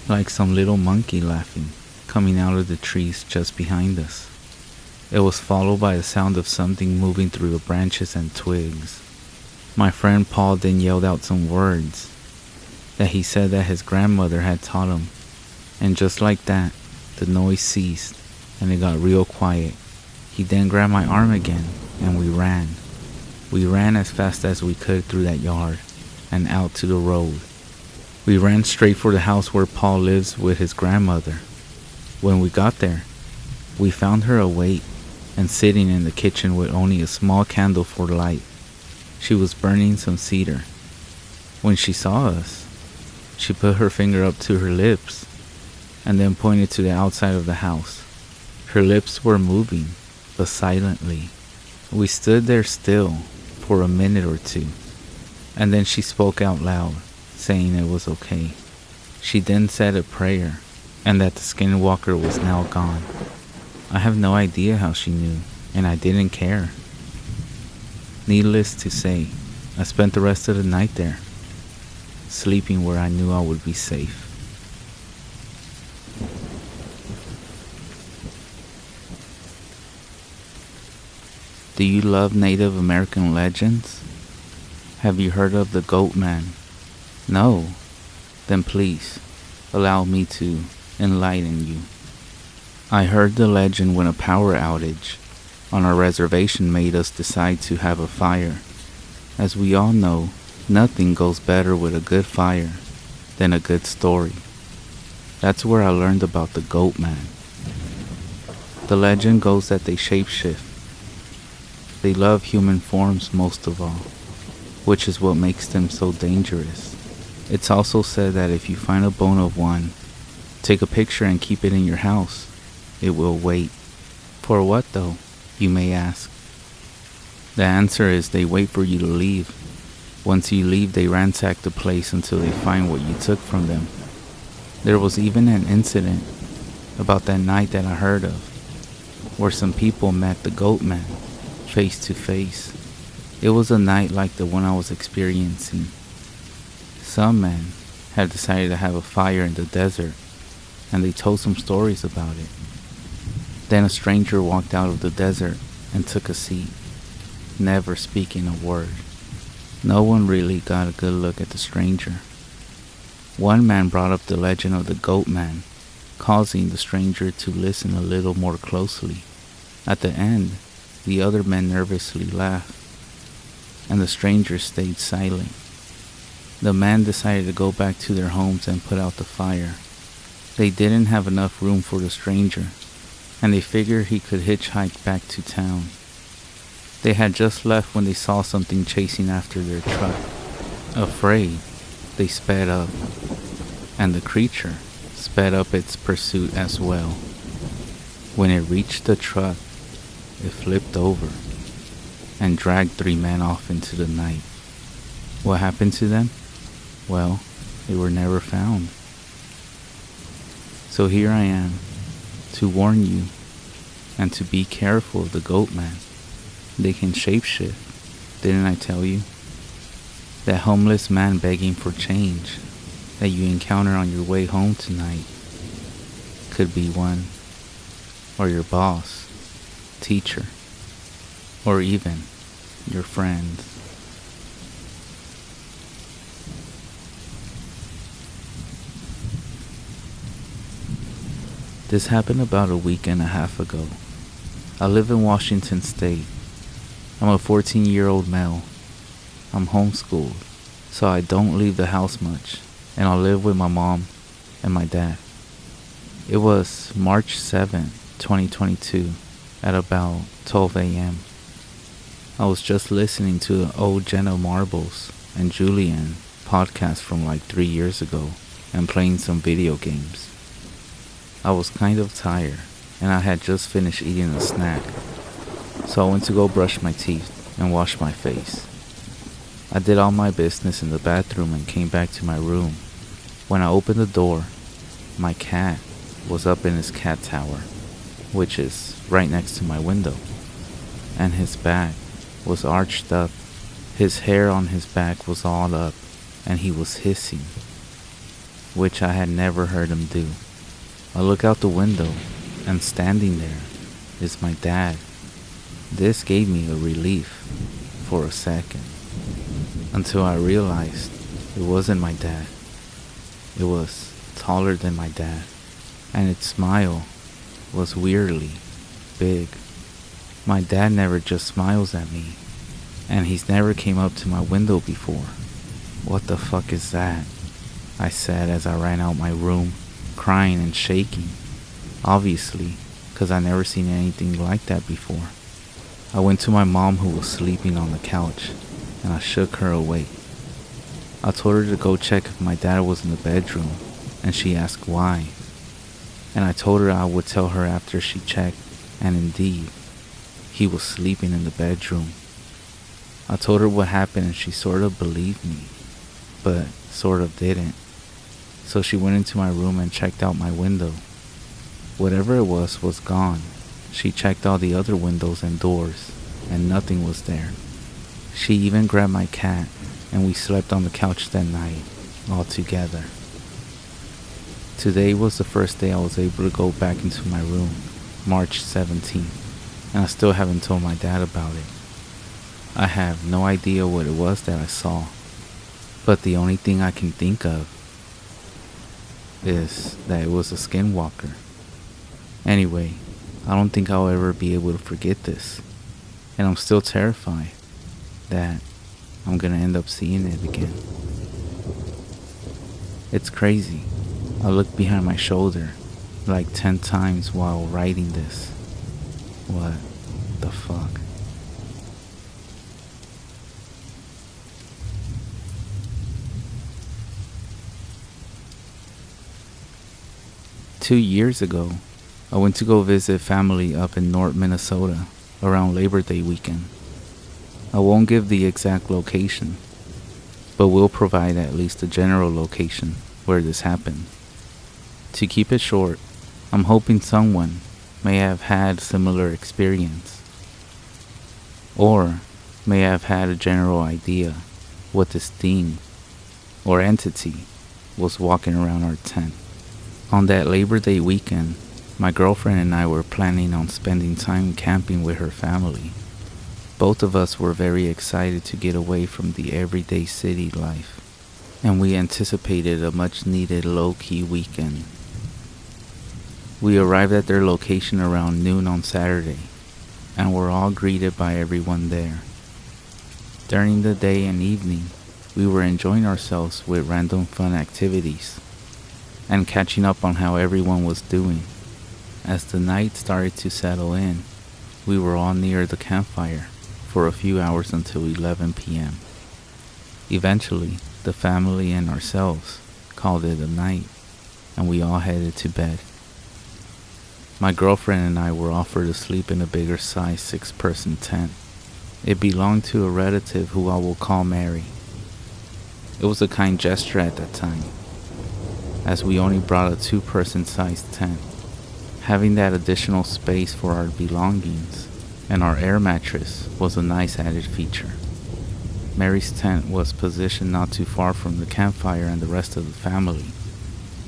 like some little monkey laughing, coming out of the trees just behind us. It was followed by the sound of something moving through the branches and twigs. My friend Paul then yelled out some words that he said that his grandmother had taught him, and just like that, the noise ceased and it got real quiet. He then grabbed my arm again and we ran. We ran as fast as we could through that yard and out to the road. We ran straight for the house where Paul lives with his grandmother. When we got there, we found her awake and sitting in the kitchen with only a small candle for light. She was burning some cedar. When she saw us, she put her finger up to her lips and then pointed to the outside of the house. Her lips were moving, but silently. We stood there still for a minute or two, and then she spoke out loud, saying it was okay. She then said a prayer, and that the skinwalker was now gone. I have no idea how she knew, and I didn't care. Needless to say, I spent the rest of the night there, sleeping where I knew I would be safe. Do you love Native American legends? Have you heard of the Goat Man? No? Then please, allow me to enlighten you. I heard the legend when a power outage on our reservation made us decide to have a fire. As we all know, nothing goes better with a good fire than a good story. That's where I learned about the Goat Man. The legend goes that they shapeshift. They love human forms most of all, which is what makes them so dangerous. It's also said that if you find a bone of one, take a picture and keep it in your house. It will wait. For what though, you may ask? The answer is they wait for you to leave. Once you leave, they ransack the place until they find what you took from them. There was even an incident about that night that I heard of, where some people met the Goat Man face to face. It was a night like the one I was experiencing. Some men had decided to have a fire in the desert, and they told some stories about it. Then a stranger walked out of the desert and took a seat, never speaking a word. No one really got a good look at the stranger. One man brought up the legend of the Goat Man, causing the stranger to listen a little more closely. At the end, the other men nervously laughed, and the stranger stayed silent. The man decided to go back to their homes and put out the fire. They didn't have enough room for the stranger, and they figured he could hitchhike back to town. They had just left when they saw something chasing after their truck. Afraid, they sped up, and the creature sped up its pursuit as well. When it reached the truck, it flipped over and dragged 3 men off into the night. What happened to them? Well, they were never found. So here I am, to warn you, and to be careful of the Goat Man. They can shapeshift, Didn't I tell you? That homeless man begging for change that you encounter on your way home tonight could be one, or your boss, teacher, or even your friends. This happened about a week and a half ago. I live in Washington State. I'm a 14-year-old male. I'm homeschooled, so I don't leave the house much, and I live with my mom and my dad. It was March 7, 2022, at about 12 a.m. I was just listening to the old Jenna Marbles and Julian podcast from like 3 years ago and playing some video games. I was kind of tired, and I had just finished eating a snack, so I went to go brush my teeth and wash my face. I did all my business in the bathroom and came back to my room. When I opened the door, my cat was up in his cat tower, which is right next to my window, and his back was arched up. His hair on his back was all up, and he was hissing, which I had never heard him do. I look out the window, and standing there is my dad. This gave me a relief for a second, until I realized it wasn't my dad. It was taller than my dad, and its smile was weirdly big. My dad never just smiles at me, and he's never came up to my window before. What the fuck is that? I said as I ran out my room, crying and shaking, obviously, because I never seen anything like that before. I went to my mom, who was sleeping on the couch, and I shook her awake. I told her to go check if my dad was in the bedroom, and she asked why. And I told her I would tell her after she checked, and indeed, he was sleeping in the bedroom. I told her what happened, and she sort of believed me, but sort of didn't. So she went into my room and checked out my window. Whatever it was gone. She checked all the other windows and doors, and nothing was there. She even grabbed my cat, and we slept on the couch that night, all together. Today was the first day I was able to go back into my room, March 17th, and I still haven't told my dad about it. I have no idea what it was that I saw, but the only thing I can think of is that it was a skinwalker. Anyway, I don't think I'll ever be able to forget this, and I'm still terrified that I'm gonna end up seeing it again. It's crazy. I looked behind my shoulder like 10 times while writing this. What the fuck? Two years ago, I went to go visit family up in North Minnesota around Labor Day weekend. I won't give the exact location, but will provide at least a general location where this happened. To keep it short, I'm hoping someone may have had similar experience, or may have had a general idea what this thing or entity was walking around our tent. On that Labor Day weekend, my girlfriend and I were planning on spending time camping with her family. Both of us were very excited to get away from the everyday city life, and we anticipated a much-needed low-key weekend. We arrived at their location around noon on Saturday, and were all greeted by everyone there. During the day and evening, we were enjoying ourselves with random fun activities, and catching up on how everyone was doing. As the night started to settle in, we were all near the campfire for a few hours until 11 p.m. Eventually, the family and ourselves called it a night, and we all headed to bed. My girlfriend and I were offered to sleep in a bigger size 6-person tent. It belonged to a relative who I will call Mary. It was a kind gesture at that time, as we only brought a 2-person sized tent. Having that additional space for our belongings and our air mattress was a nice added feature. Mary's tent was positioned not too far from the campfire and the rest of the family.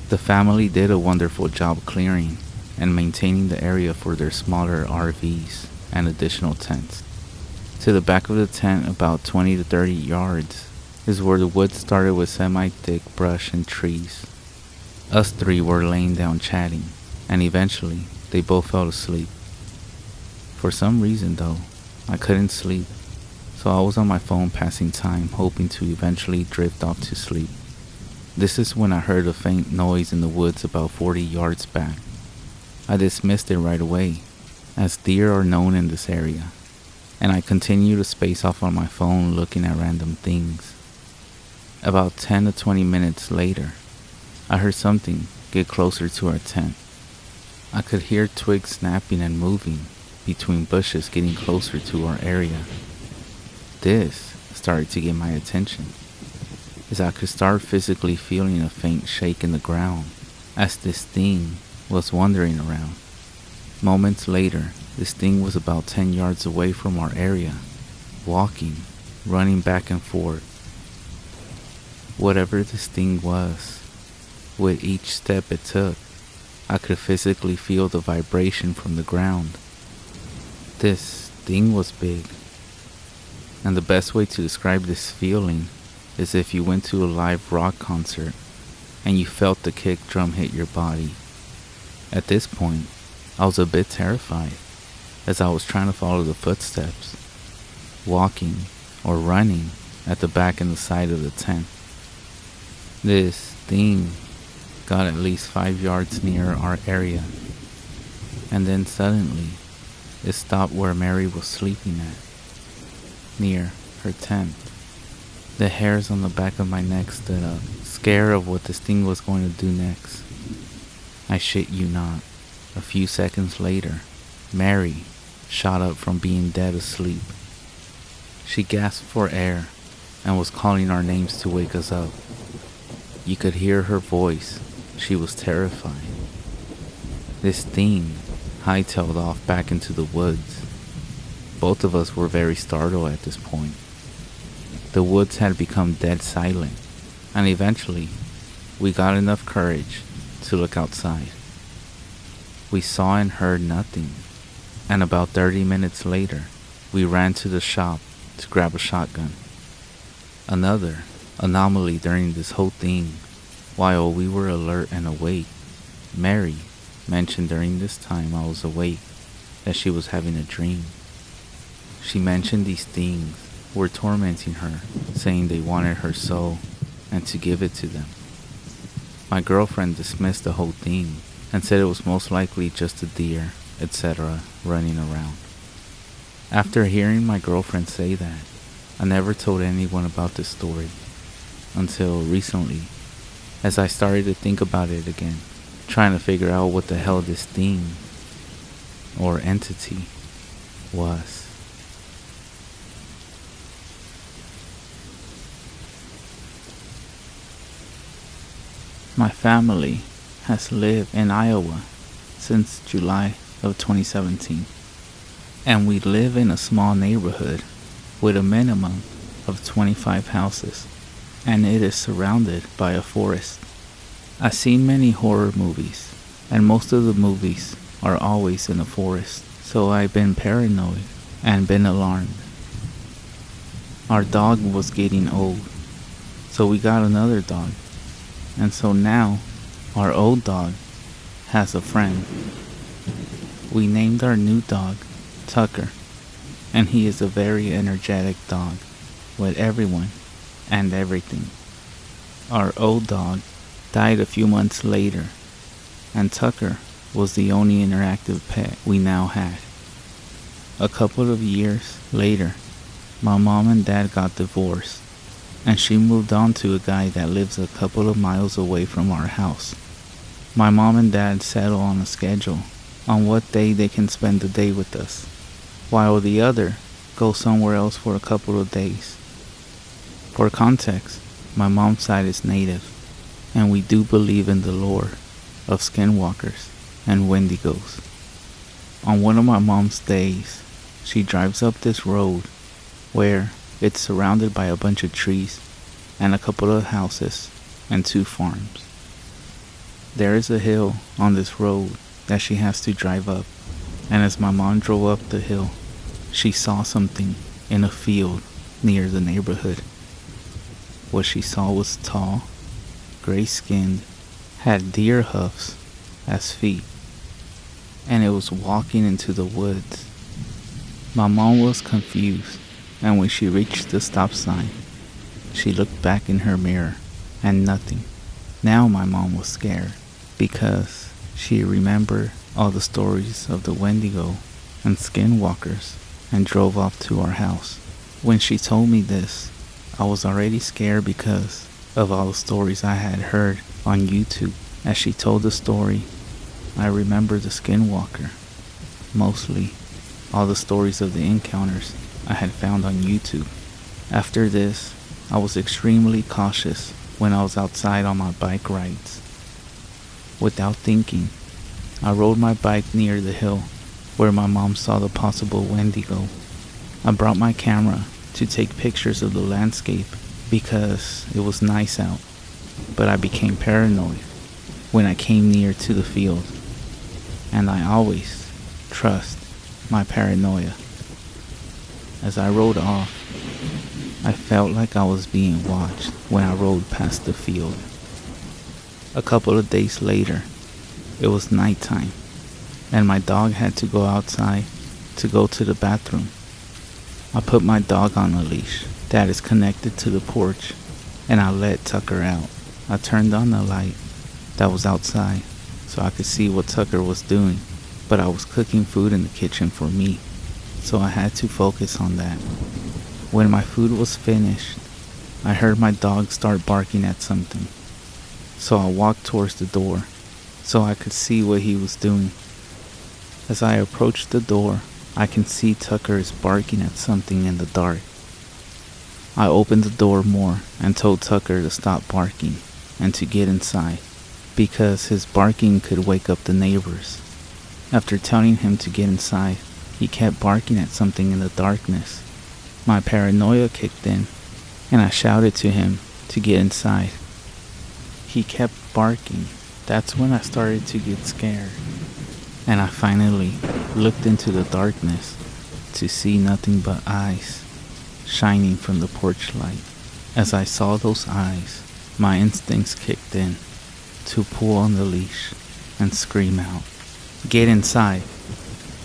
The family did a wonderful job clearing and maintaining the area for their smaller RVs and additional tents. To the back of the tent, about 20 to 30 yards, is where the woods started with semi-thick brush and trees. Us three were laying down chatting, and eventually they both fell asleep. For some reason though, I couldn't sleep, so I was on my phone passing time, hoping to eventually drift off to sleep. This is when I heard a faint noise in the woods about 40 yards back. I dismissed it right away, as deer are known in this area, and I continued to space off on my phone looking at random things. About 10 to 20 minutes later, I heard something get closer to our tent. I could hear twigs snapping and moving between bushes getting closer to our area. This started to get my attention, as I could start physically feeling a faint shake in the ground as this thing was wandering around. Moments later, this thing was about 10 yards away from our area, walking, running back and forth. Whatever this thing was, with each step it took, I could physically feel the vibration from the ground. This thing was big, and the best way to describe this feeling is if you went to a live rock concert and you felt the kick drum hit your body. At this point, I was a bit terrified, as I was trying to follow the footsteps, walking or running at the back and the side of the tent. This thing got at least 5 yards near our area, and then suddenly it stopped where Mary was sleeping at, near her tent. The hairs on the back of my neck stood up, scared of what this thing was going to do next. I shit you not, a few seconds later, Mary shot up from being dead asleep. She gasped for air and was calling our names to wake us up. You could hear her voice. She was terrified. This thing hightailed off back into the woods. Both of us were very startled at this point. The woods had become dead silent, and eventually we got enough courage to look outside. We saw and heard nothing, and about 30 minutes later, we ran to the shop to grab a shotgun. Another anomaly during this whole thing, while we were alert and awake, Mary mentioned during this time I was awake that she was having a dream. She mentioned these things were tormenting her, saying they wanted her soul and to give it to them. My girlfriend dismissed the whole thing and said it was most likely just a deer, etc., running around. After hearing my girlfriend say that, I never told anyone about this story until recently, as I started to think about it again, trying to figure out what the hell this thing or entity was. My family has lived in Iowa since July of 2017, and we live in a small neighborhood with a minimum of 25 houses, and it is surrounded by a forest. I've seen many horror movies, and most of the movies are always in a forest, so I've been paranoid and been alarmed. Our dog was getting old, so we got another dog, and so now our old dog has a friend. We named our new dog Tucker, and he is a very energetic dog with everyone and everything. Our old dog died a few months later, and Tucker was the only interactive pet we now had. A couple of years later, my mom and dad got divorced, and she moved on to a guy that lives a couple of miles away from our house. My mom and dad settle on a schedule on what day they can spend the day with us, while the other goes somewhere else for a couple of days. For context, my mom's side is native, and we do believe in the lore of skinwalkers and wendigos. On one of my mom's days, she drives up this road where, It's surrounded by a bunch of trees and a couple of houses and 2 farms. There is a hill on this road that she has to drive up, and as my mom drove up the hill, she saw something in a field near the neighborhood. What she saw was tall, gray-skinned, had deer hoofs as feet, and it was walking into the woods. My mom was confused, and when she reached the stop sign, she looked back in her mirror, and nothing. Now my mom was scared, because she remembered all the stories of the Wendigo and Skinwalkers, and drove off to our house. When she told me this, I was already scared because of all the stories I had heard on YouTube. As she told the story, I remember the Skinwalker, mostly all the stories of the encounters I had found on YouTube. After this, I was extremely cautious when I was outside on my bike rides. Without thinking, I rode my bike near the hill where my mom saw the possible Wendigo. I brought my camera to take pictures of the landscape because it was nice out, but I became paranoid when I came near to the field, and I always trust my paranoia. As I rode off, I felt like I was being watched when I rode past the field. A couple of days later, it was nighttime, and my dog had to go outside to go to the bathroom. I put my dog on a leash that is connected to the porch, and I let Tucker out. I turned on the light that was outside so I could see what Tucker was doing, but I was cooking food in the kitchen for me, so I had to focus on that. When my food was finished, I heard my dog start barking at something, so I walked towards the door so I could see what he was doing. As I approached the door, I can see Tucker is barking at something in the dark. I opened the door more and told Tucker to stop barking and to get inside, because his barking could wake up the neighbors. After telling him to get inside, he kept barking at something in the darkness. My paranoia kicked in, and I shouted to him to get inside. He kept barking. That's when I started to get scared, and I finally looked into the darkness to see nothing but eyes shining from the porch light. As I saw those eyes, my instincts kicked in to pull on the leash and scream out, "Get inside!"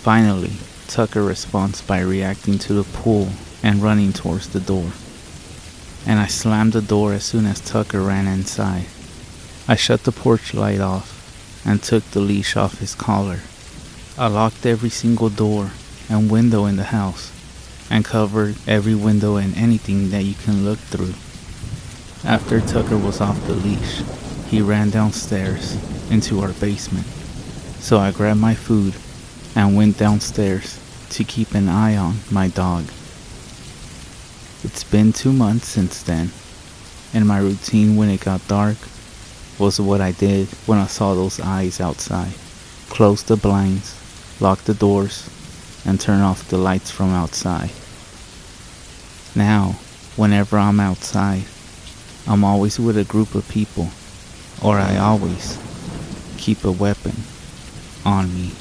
Finally, Tucker responds by reacting to the pull and running towards the door, and I slammed the door as soon as Tucker ran inside. I shut the porch light off and took the leash off his collar. I locked every single door and window in the house and covered every window and anything that you can look through. After Tucker was off the leash, he ran downstairs into our basement, so I grabbed my food and went downstairs to keep an eye on my dog. It's been 2 months since then, and my routine when it got dark was what I did when I saw those eyes outside. Close the blinds, lock the doors, and turn off the lights from outside. Now, whenever I'm outside, I'm always with a group of people, or I always keep a weapon on me.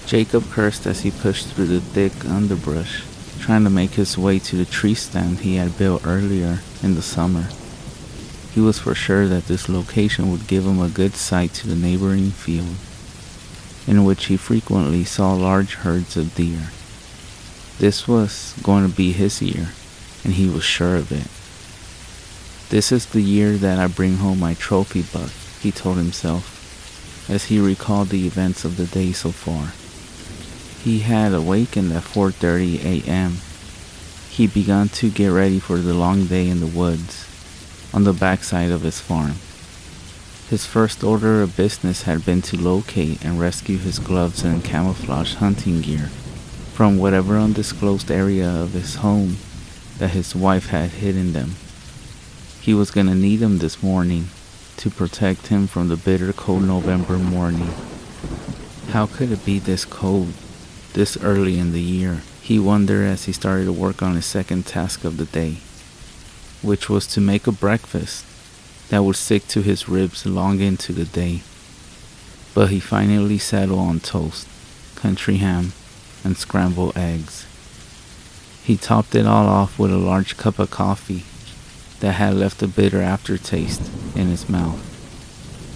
Jacob cursed as he pushed through the thick underbrush, trying to make his way to the tree stand he had built earlier in the summer. He was for sure that this location would give him a good sight to the neighboring field, in which he frequently saw large herds of deer. This was going to be his year, and he was sure of it. "This is the year that I bring home my trophy buck," he told himself, as he recalled the events of the day so far. He had awakened at 4:30 a.m. He began to get ready for the long day in the woods on the backside of his farm. His first order of business had been to locate and rescue his gloves and camouflage hunting gear from whatever undisclosed area of his home that his wife had hidden them. He was gonna need them this morning to protect him from the bitter cold November morning. How could it be this cold this early in the year, he wondered as he started to work on his second task of the day, which was to make a breakfast that would stick to his ribs long into the day. But he finally settled on toast, country ham, and scrambled eggs. He topped it all off with a large cup of coffee that had left a bitter aftertaste in his mouth.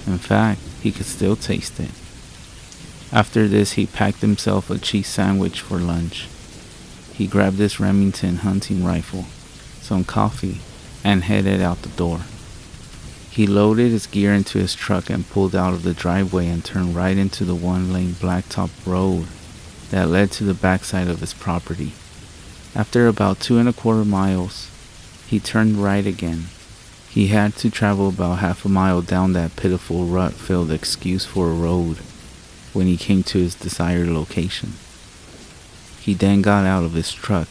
In fact, he could still taste it. After this, he packed himself a cheese sandwich for lunch. He grabbed his Remington hunting rifle, some coffee, and headed out the door. He loaded his gear into his truck and pulled out of the driveway and turned right into the one-lane blacktop road that led to the backside of his property. After about 2.25 miles, he turned right again. He had to travel about half a mile down that pitiful rut-filled excuse for a road when he came to his desired location. He then got out of his truck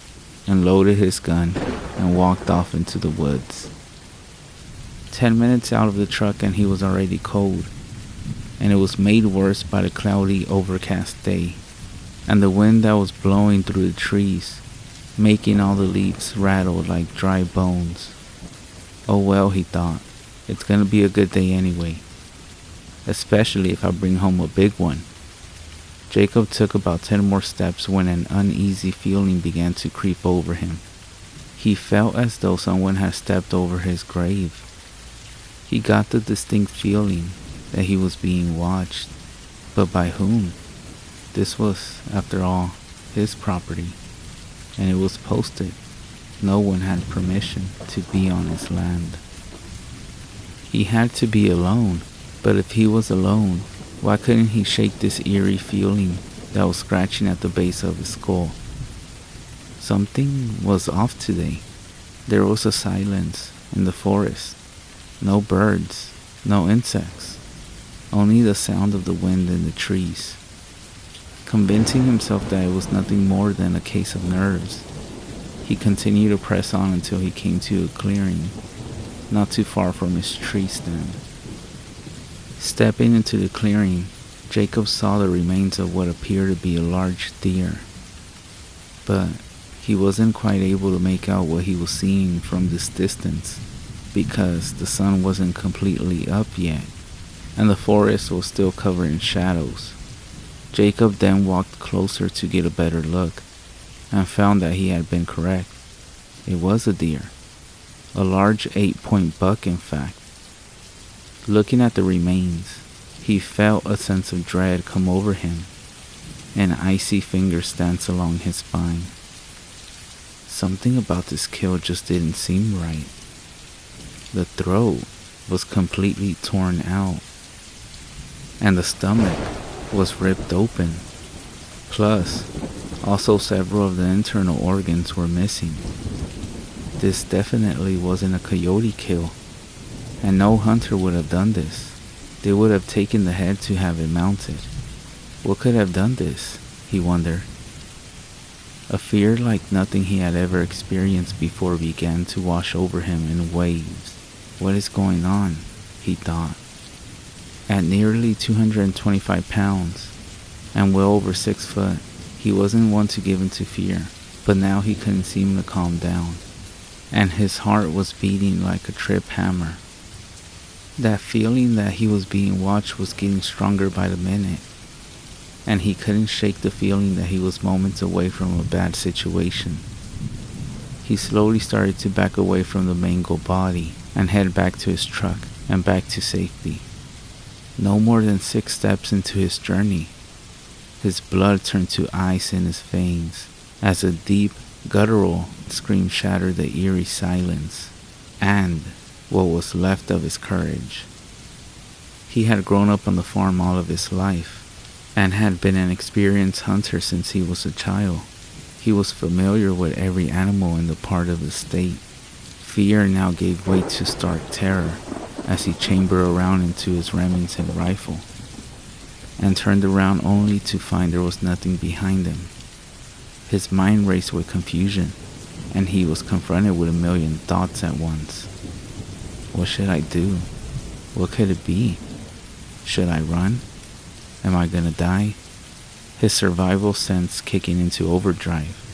and loaded his gun and walked off into the woods. 10 minutes out of the truck and he was already cold, and it was made worse by the cloudy, overcast day and the wind that was blowing through the trees, making all the leaves rattle like dry bones. Oh well, he thought, it's gonna be a good day anyway, especially if I bring home a big one. Jacob took about 10 more steps when an uneasy feeling began to creep over him. He felt as though someone had stepped over his grave. He got the distinct feeling that he was being watched, but by whom? This was, after all, his property, and it was posted. No one had permission to be on his land. He had to be alone, but if he was alone, why couldn't he shake this eerie feeling that was scratching at the base of his skull? Something was off today. There was a silence in the forest. No birds, no insects, only the sound of the wind in the trees. Convincing himself that it was nothing more than a case of nerves, he continued to press on until he came to a clearing not too far from his tree stand. Stepping into the clearing, Jacob saw the remains of what appeared to be a large deer, but he wasn't quite able to make out what he was seeing from this distance because the sun wasn't completely up yet and the forest was still covered in shadows. Jacob then walked closer to get a better look and found that he had been correct. It was a deer, a large 8-point buck in fact. Looking at the remains, he felt a sense of dread come over him, and icy fingers dance along his spine. Something about this kill just didn't seem right. The throat was completely torn out, and the stomach was ripped open. Plus, also several of the internal organs were missing. This definitely wasn't a coyote kill, and no hunter would have done this. They would have taken the head to have it mounted. What could have done this, he wondered. A fear like nothing he had ever experienced before began to wash over him in waves. What is going on? He thought. At nearly 225 pounds and well over 6 foot, he wasn't one to give in to fear, but now he couldn't seem to calm down, and his heart was beating like a trip hammer. That feeling that he was being watched was getting stronger by the minute, and he couldn't shake the feeling that he was moments away from a bad situation. He slowly started to back away from the mangled body and head back to his truck and back to safety. No more than 6 steps into his journey, his blood turned to ice in his veins as a deep, guttural scream shattered the eerie silence and what was left of his courage. He had grown up on the farm all of his life and had been an experienced hunter since he was a child. He was familiar with every animal in the part of the state. Fear now gave way to stark terror as he chambered around into his Remington rifle and turned around only to find there was nothing behind him. His mind raced with confusion, and he was confronted with a million thoughts at once. What should I do? What could it be? Should I run? Am I gonna die? his survival sense kicking into overdrive.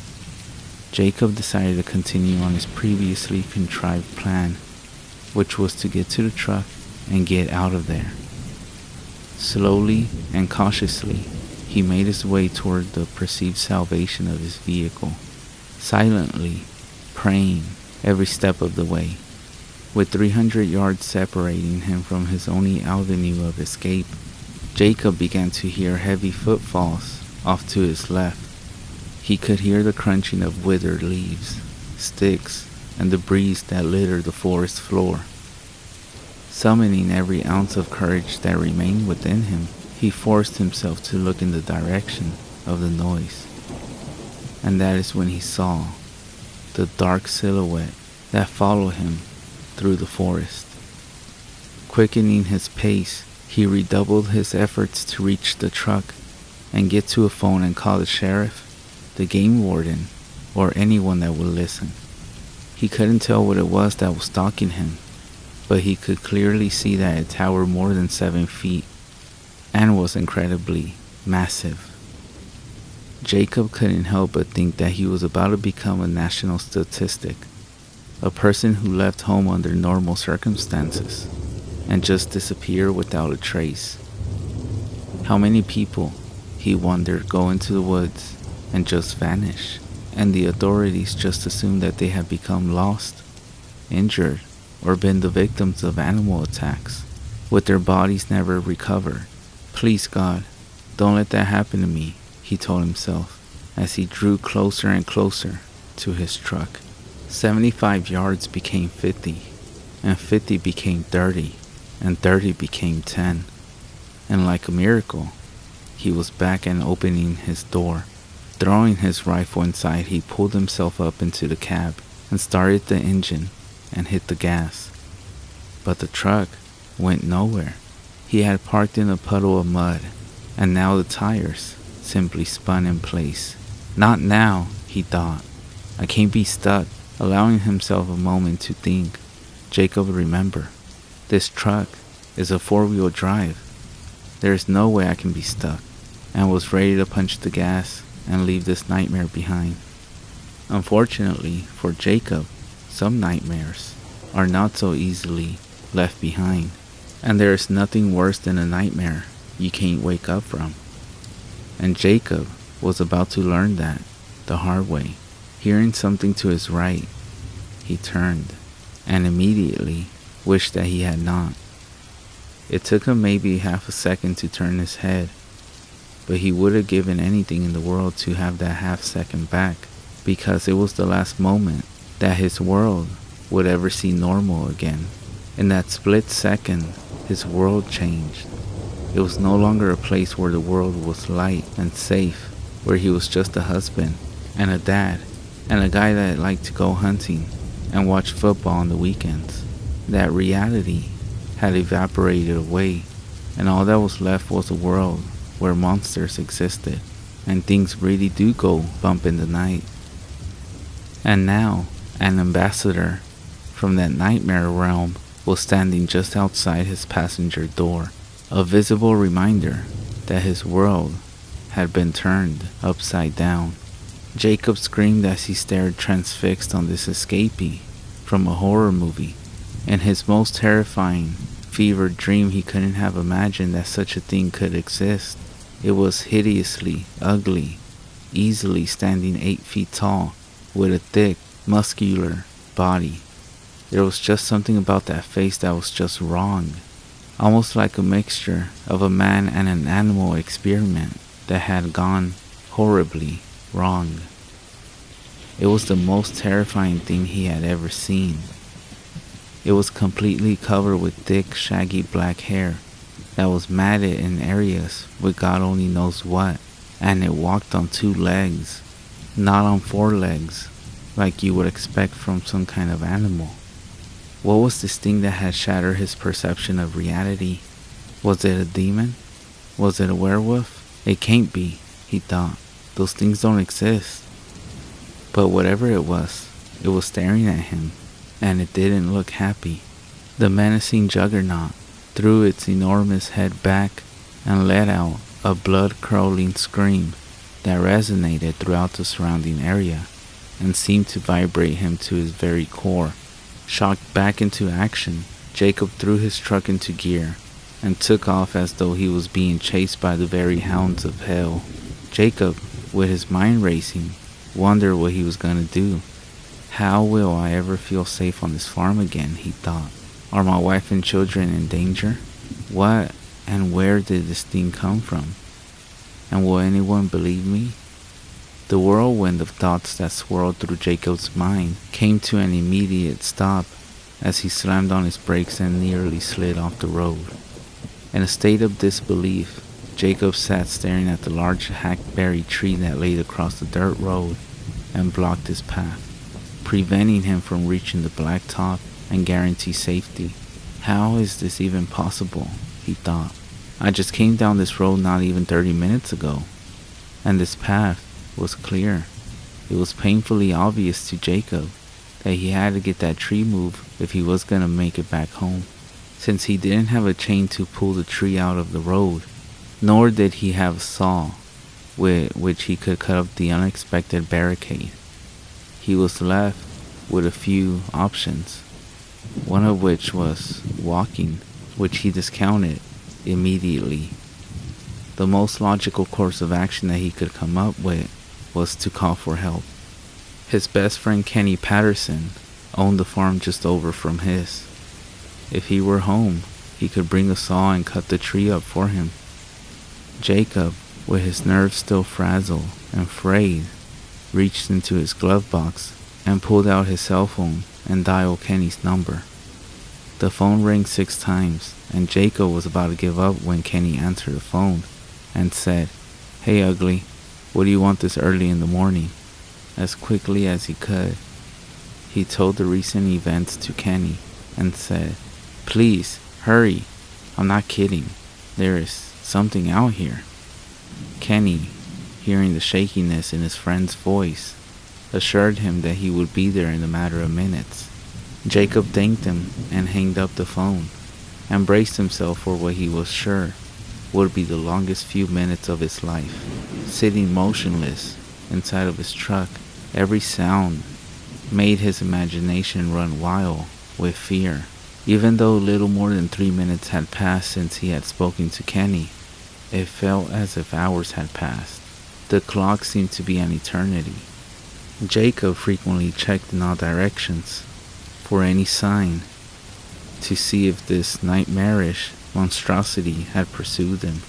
Jacob decided to continue on his previously contrived plan, which was to get to the truck and get out of there. Slowly and cautiously, he made his way toward the perceived salvation of his vehicle, silently praying every step of the way. With 300 yards separating him from his only avenue of escape, Jacob began to hear heavy footfalls off to his left. He could hear the crunching of withered leaves, sticks, and debris that littered the forest floor. Summoning every ounce of courage that remained within him, he forced himself to look in the direction of the noise. And that is when he saw the dark silhouette that followed him through the forest. Quickening his pace, he redoubled his efforts to reach the truck and get to a phone and call the sheriff, the game warden, or anyone that would listen. He couldn't tell what it was that was stalking him, but he could clearly see that it towered more than 7 feet and was incredibly massive. Jacob couldn't help but think that he was about to become a national statistic, a person who left home under normal circumstances and just disappeared without a trace. How many people, he wondered, go into the woods and just vanish, and the authorities just assume that they have become lost, injured, or been the victims of animal attacks, with their bodies never recovered. Please God, don't let that happen to me, he told himself as he drew closer and closer to his truck. 75 yards became 50, and 50 became 30, and 30 became 10. And like a miracle, he was back and opening his door. Throwing his rifle inside, he pulled himself up into the cab and started the engine and hit the gas. But the truck went nowhere. He had parked in a puddle of mud, and now the tires simply spun in place. Not now, he thought. I can't be stuck. Allowing himself a moment to think, Jacob remembered, this truck is a 4-wheel drive. There is no way I can be stuck, and was ready to punch the gas and leave this nightmare behind. Unfortunately for Jacob, some nightmares are not so easily left behind, and there is nothing worse than a nightmare you can't wake up from. And Jacob was about to learn that the hard way. Hearing something to his right, he turned and immediately wished that he had not. It took him maybe half a second to turn his head, but he would have given anything in the world to have that half second back, because it was the last moment that his world would ever see normal again. In that split second, his world changed. It was no longer a place where the world was light and safe, where he was just a husband and a dad and a guy that liked to go hunting and watch football on the weekends. That reality had evaporated away, and all that was left was a world where monsters existed and things really do go bump in the night. And now, an ambassador from that nightmare realm was standing just outside his passenger door, a visible reminder that his world had been turned upside down. Jacob screamed as he stared transfixed on this escapee from a horror movie. In his most terrifying, fevered dream, he couldn't have imagined that such a thing could exist. It was hideously ugly, easily standing 8 feet tall, with a thick, muscular body. There was just something about that face that was just wrong, almost like a mixture of a man and an animal experiment that had gone horribly wrong. It was the most terrifying thing he had ever seen. It was completely covered with thick, shaggy black hair that was matted in areas with God only knows what, and it walked on 2 legs, not on 4 legs, like you would expect from some kind of animal. What was this thing that had shattered his perception of reality? Was it a demon? Was it a werewolf? It can't be, he thought. Those things don't exist. But whatever it was staring at him, and it didn't look happy. The menacing juggernaut threw its enormous head back and let out a blood-curdling scream that resonated throughout the surrounding area and seemed to vibrate him to his very core. Shocked back into action, Jacob threw his truck into gear and took off as though he was being chased by the very hounds of hell. Jacob, with his mind racing, wondered what he was going to do. How will I ever feel safe on this farm again, he thought. Are my wife and children in danger? What and where did this thing come from? And will anyone believe me? The whirlwind of thoughts that swirled through Jacob's mind came to an immediate stop as he slammed on his brakes and nearly slid off the road. In a state of disbelief, Jacob sat staring at the large hackberry tree that laid across the dirt road and blocked his path, preventing him from reaching the black top and guarantee safety. How is this even possible? He thought. I just came down this road not even 30 minutes ago, and this path was clear. It was painfully obvious to Jacob that he had to get that tree moved if he was going to make it back home, since he didn't have a chain to pull the tree out of the road, nor did he have a saw with which he could cut up the unexpected barricade. He was left with a few options, one of which was walking, which he discounted immediately. The most logical course of action that he could come up with was to call for help. His best friend Kenny Patterson owned the farm just over from his. If he were home, he could bring a saw and cut the tree up for him. Jacob, with his nerves still frazzled and frayed, reached into his glove box and pulled out his cell phone and dialed Kenny's number. The phone rang 6 times, and Jacob was about to give up when Kenny answered the phone and said, "Hey ugly, what do you want this early in the morning?" As quickly as he could, he told the recent events to Kenny and said, "Please, hurry. I'm not kidding. There is something out here." Kenny, hearing the shakiness in his friend's voice, assured him that he would be there in a matter of minutes. Jacob thanked him and hanged up the phone, and braced himself for what he was sure would be the longest few minutes of his life. Sitting motionless inside of his truck, every sound made his imagination run wild with fear. Even though little more than 3 minutes had passed since he had spoken to Kenny, it felt as if hours had passed. The clock seemed to be an eternity. Jacob frequently checked in all directions for any sign to see if this nightmarish monstrosity had pursued him.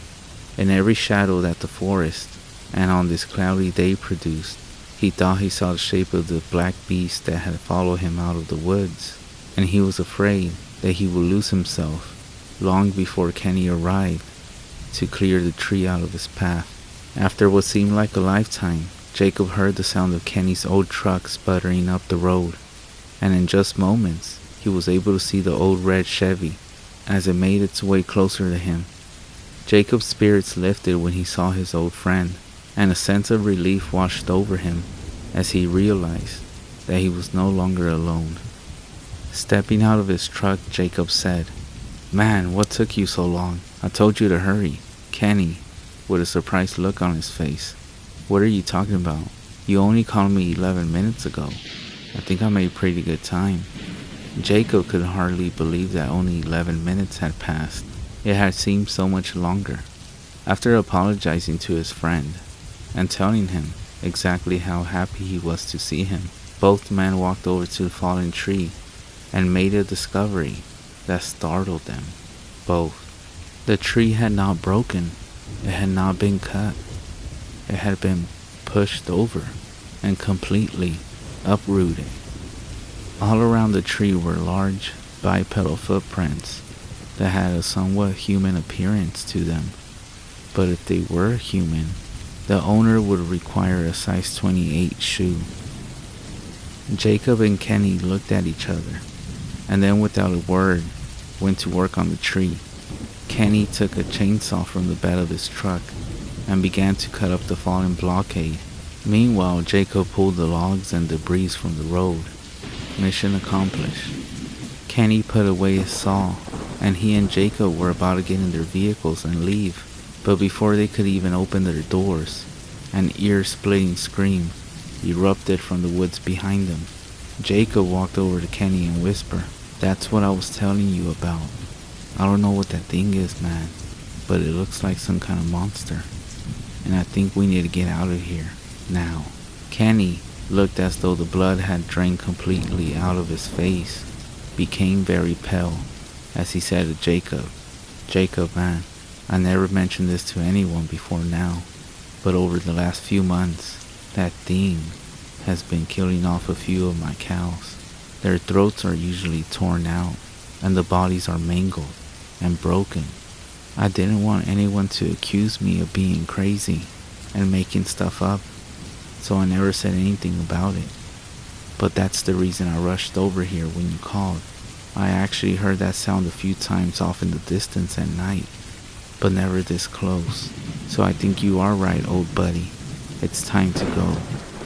In every shadow that the forest and on this cloudy day produced, he thought he saw the shape of the black beast that had followed him out of the woods, and he was afraid that he would lose himself long before Kenny arrived to clear the tree out of his path. After what seemed like a lifetime, Jacob heard the sound of Kenny's old truck sputtering up the road, and in just moments, he was able to see the old red Chevy as it made its way closer to him. Jacob's spirits lifted when he saw his old friend, and a sense of relief washed over him as he realized that he was no longer alone. Stepping out of his truck, Jacob said, "Man, what took you so long? I told you to hurry." Kenny, with a surprised look on his face, "What are you talking about? You only called me 11 minutes ago. I think I made pretty good time." Jacob could hardly believe that only 11 minutes had passed. It had seemed so much longer. After apologizing to his friend and telling him exactly how happy he was to see him, both men walked over to the fallen tree and made a discovery that startled them both. The tree had not broken. It had not been cut. It had been pushed over and completely uprooted. All around the tree were large bipedal footprints that had a somewhat human appearance to them. But if they were human, the owner would require a size 28 shoe. Jacob and Kenny looked at each other, and then without a word, went to work on the tree. Kenny took a chainsaw from the bed of his truck and began to cut up the fallen blockade. Meanwhile, Jacob pulled the logs and debris from the road. Mission accomplished. Kenny put away his saw, and he and Jacob were about to get in their vehicles and leave But before they could even open their doors, an ear-splitting scream erupted from the woods behind them. Jacob walked over to Kenny and whispered, "That's what I was telling you about. I don't know what that thing is, man, but it looks like some kind of monster. And I think we need to get out of here, now." Kenny looked as though the blood had drained completely out of his face, became very pale, as he said to Jacob, "Jacob, man, I never mentioned this to anyone before now, but over the last few months, that thing has been killing off a few of my cows. Their throats are usually torn out, and the bodies are mangled and broken. I didn't want anyone to accuse me of being crazy and making stuff up, so I never said anything about it. But that's the reason I rushed over here when you called. I actually heard that sound a few times off in the distance at night, but never this close. So I think you are right, old buddy. It's time to go."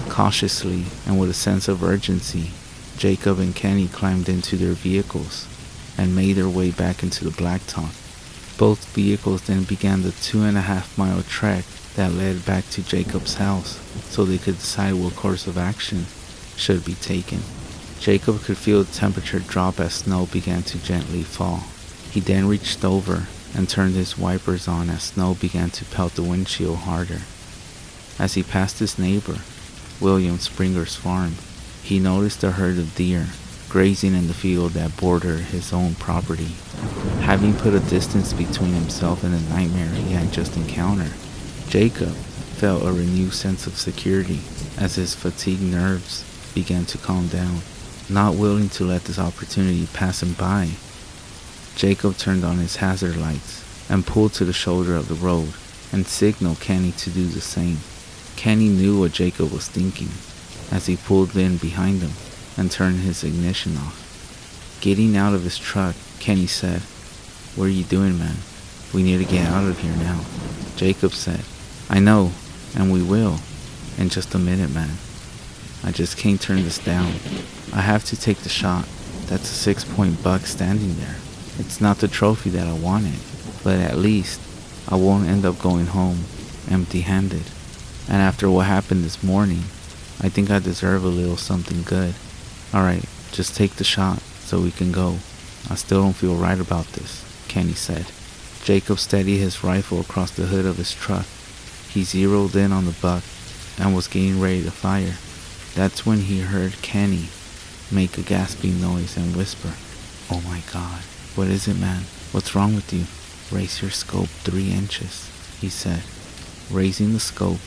Cautiously and with a sense of urgency, Jacob and Kenny climbed into their vehicles and made their way back into the blacktop. Both vehicles then began the 2.5-mile trek that led back to Jacob's house so they could decide what course of action should be taken. Jacob could feel the temperature drop as snow began to gently fall. He then reached over and turned his wipers on as snow began to pelt the windshield harder. As he passed his neighbor, William Springer's farm, he noticed a herd of deer grazing in the field that bordered his own property. Having put a distance between himself and the nightmare he had just encountered, Jacob felt a renewed sense of security as his fatigued nerves began to calm down. Not willing to let this opportunity pass him by, Jacob turned on his hazard lights and pulled to the shoulder of the road and signaled Kenny to do the same. Kenny knew what Jacob was thinking as he pulled in behind him and turned his ignition off. Getting out of his truck, Kenny said, "What are you doing, man? We need to get out of here now." Jacob said, "I know, and we will, in just a minute, man. I just can't turn this down. I have to take the shot. That's a 6-point buck standing there. It's not the trophy that I wanted, but at least I won't end up going home empty-handed. And after what happened this morning, I think I deserve a little something good. Alright, just take the shot so we can go. I still don't feel right about this," Kenny said. Jacob steadied his rifle across the hood of his truck. He zeroed in on the buck and was getting ready to fire. That's when he heard Kenny make a gasping noise and whisper, "Oh my God, what is it, man? What's wrong with you? Raise your scope 3 inches, he said. Raising the scope,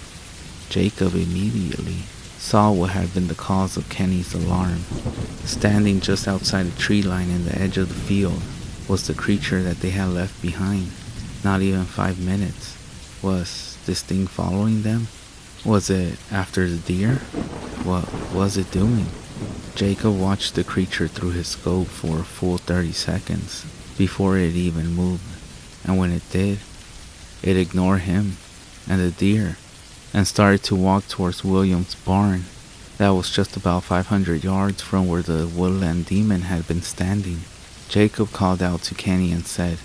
Jacob immediately saw what had been the cause of Kenny's alarm. Standing just outside the tree line in the edge of the field was the creature that they had left behind. Not even 5 minutes. Was this thing following them? Was it after the deer? What was it doing? Jacob watched the creature through his scope for a full 30 seconds before it even moved, and when it did, it ignored him and the deer and started to walk towards William's barn that was just about 500 yards from where the woodland demon had been standing. Jacob called out to Kenny and said,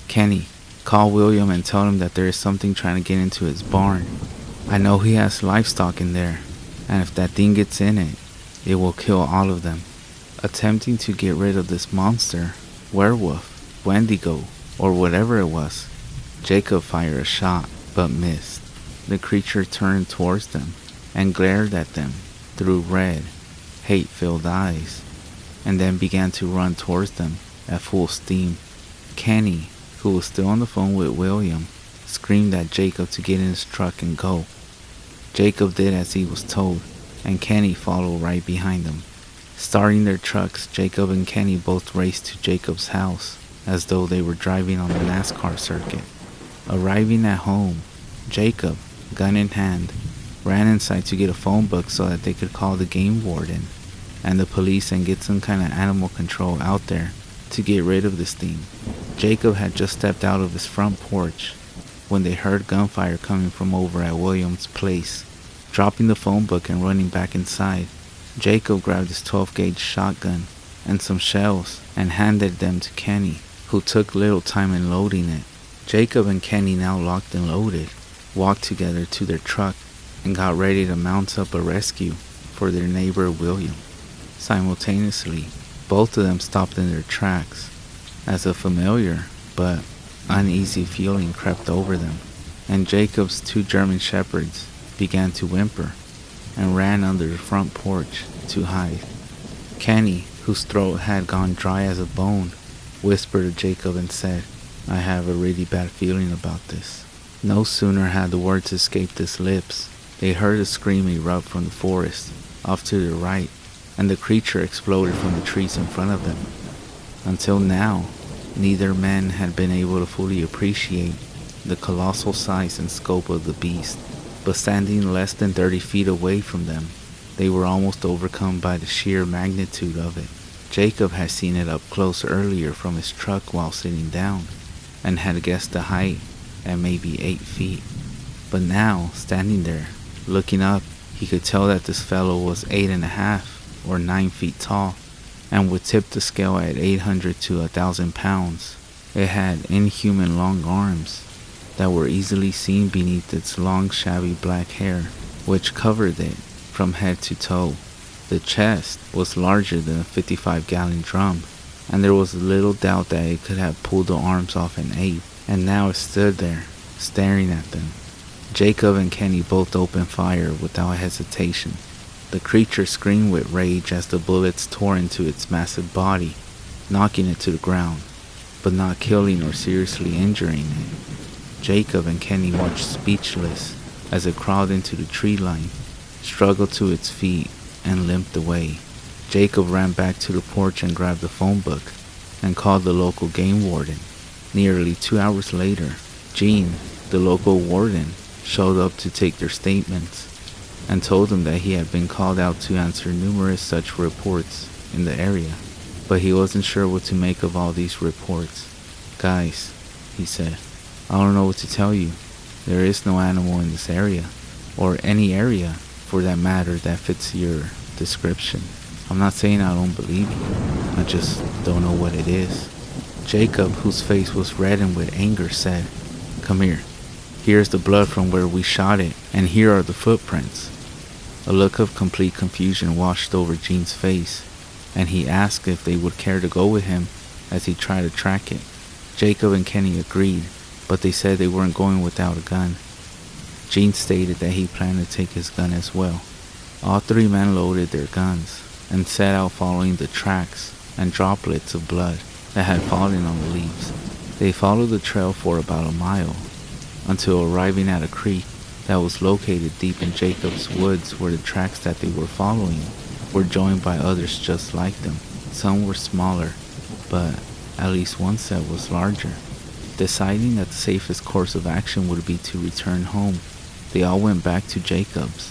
"Kenny, call William and tell him that there is something trying to get into his barn. I know he has livestock in there, and if that thing gets in it, it will kill all of them." Attempting to get rid of this monster, werewolf, wendigo, or whatever it was, Jacob fired a shot, but missed. The creature turned towards them and glared at them through red, hate-filled eyes, and then began to run towards them at full steam. Kenny, who was still on the phone with William, screamed at Jacob to get in his truck and go. Jacob did as he was told, and Kenny followed right behind him. Starting their trucks, Jacob and Kenny both raced to Jacob's house as though they were driving on the NASCAR circuit. Arriving at home, Jacob, gun in hand, ran inside to get a phone book so that they could call the game warden and the police and get some kind of animal control out there to get rid of this thing. Jacob had just stepped out of his front porch when they heard gunfire coming from over at William's place. Dropping the phone book and running back inside, Jacob grabbed his 12-gauge shotgun and some shells and handed them to Kenny, who took little time in loading it. Jacob and Kenny, now locked and loaded, walked together to their truck and got ready to mount up a rescue for their neighbor William. Simultaneously, both of them stopped in their tracks as a familiar but uneasy feeling crept over them, and Jacob's 2 German shepherds began to whimper and ran under the front porch to hide. Kenny, whose throat had gone dry as a bone, whispered to Jacob and said, "I have a really bad feeling about this." No sooner had the words escaped his lips, they heard a scream erupt from the forest off to the right, and the creature exploded from the trees in front of them. Until now, neither man had been able to fully appreciate the colossal size and scope of the beast, but standing less than 30 feet away from them, they were almost overcome by the sheer magnitude of it. Jacob had seen it up close earlier from his truck while sitting down, and had guessed the height at maybe 8 feet. But now, standing there, looking up, he could tell that this fellow was 8.5 or 9 feet tall, and would tip the scale at 800 to 1,000 pounds. It had inhuman long arms that were easily seen beneath its long shabby black hair, which covered it from head to toe. The chest was larger than a 55-gallon drum, and there was little doubt that it could have pulled the arms off an ape, and now it stood there, staring at them. Jacob and Kenny both opened fire without hesitation. The creature screamed with rage as the bullets tore into its massive body, knocking it to the ground, but not killing or seriously injuring it. Jacob and Kenny watched speechless as it crawled into the tree line, struggled to its feet, and limped away. Jacob ran back to the porch and grabbed the phone book and called the local game warden. Nearly 2 hours later, Gene, the local warden, showed up to take their statements and told them that he had been called out to answer numerous such reports in the area, but he wasn't sure what to make of all these reports. "Guys," he said, "I don't know what to tell you. There is no animal in this area, or any area for that matter that fits your description. I'm not saying I don't believe you, I just don't know what it is." Jacob, whose face was reddened with anger, said, "Come here. Here's the blood from where we shot it, and here are the footprints." A look of complete confusion washed over Gene's face, and he asked if they would care to go with him as he tried to track it. Jacob and Kenny agreed, but they said they weren't going without a gun. Gene stated that he planned to take his gun as well. All 3 men loaded their guns and set out following the tracks and droplets of blood that had fallen on the leaves. They followed the trail for about a mile until arriving at a creek that was located deep in Jacob's woods, where the tracks that they were following were joined by others just like them. Some were smaller, but at least one set was larger. Deciding that the safest course of action would be to return home, they all went back to Jacob's.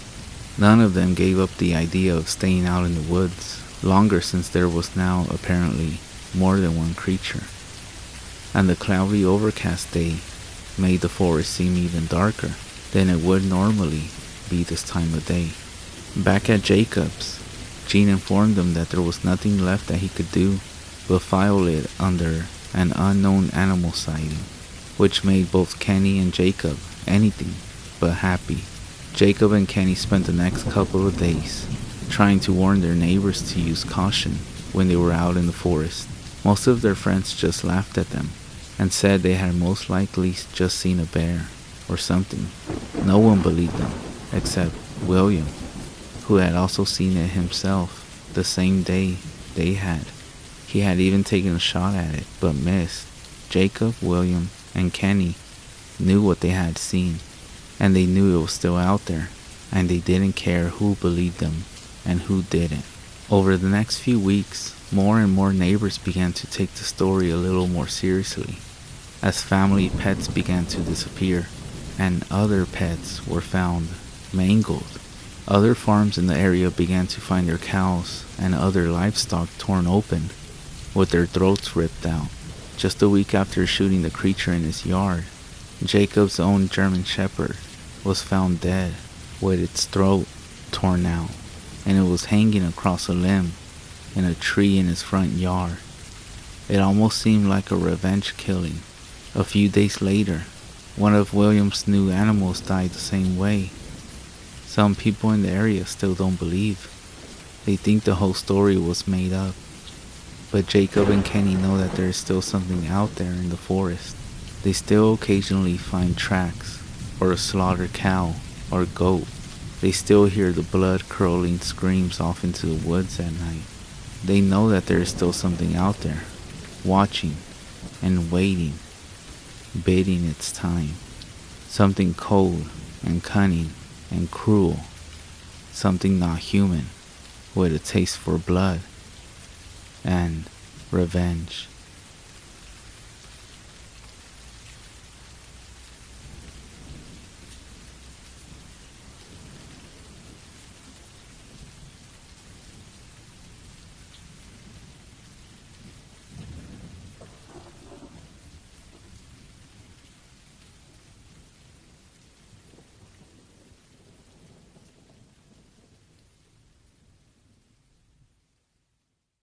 None of them gave up the idea of staying out in the woods longer, since there was now apparently more than one creature, and the cloudy overcast day made the forest seem even darker than it would normally be this time of day. Back at Jacob's, Gene informed them that there was nothing left that he could do but file it under an unknown animal sighting, which made both Kenny and Jacob anything but happy. Jacob and Kenny spent the next couple of days trying to warn their neighbors to use caution when they were out in the forest. Most of their friends just laughed at them and said they had most likely just seen a bear or something. No one believed them, except William, who had also seen it himself the same day they had. He had even taken a shot at it, but missed. Jacob, William, and Kenny knew what they had seen, and they knew it was still out there, and they didn't care who believed them and who didn't. Over the next few weeks, more and more neighbors began to take the story a little more seriously, as family pets began to disappear, and other pets were found mangled. Other farms in the area began to find their cows and other livestock torn open, with their throats ripped out. Just a week after shooting the creature in his yard, Jacob's own German Shepherd was found dead, with its throat torn out, and it was hanging across a limb in a tree in his front yard. It almost seemed like a revenge killing, A few days later, one of William's new animals died the same way. Some people in the area still don't believe. They think the whole story was made up. But Jacob and Kenny know that there is still something out there in the forest. They still occasionally find tracks, or a slaughtered cow, or goat. They still hear the blood-curdling screams off into the woods at night. They know that there is still something out there, watching and waiting, biding its time. Something cold and cunning and cruel. Something not human, with a taste for blood and revenge.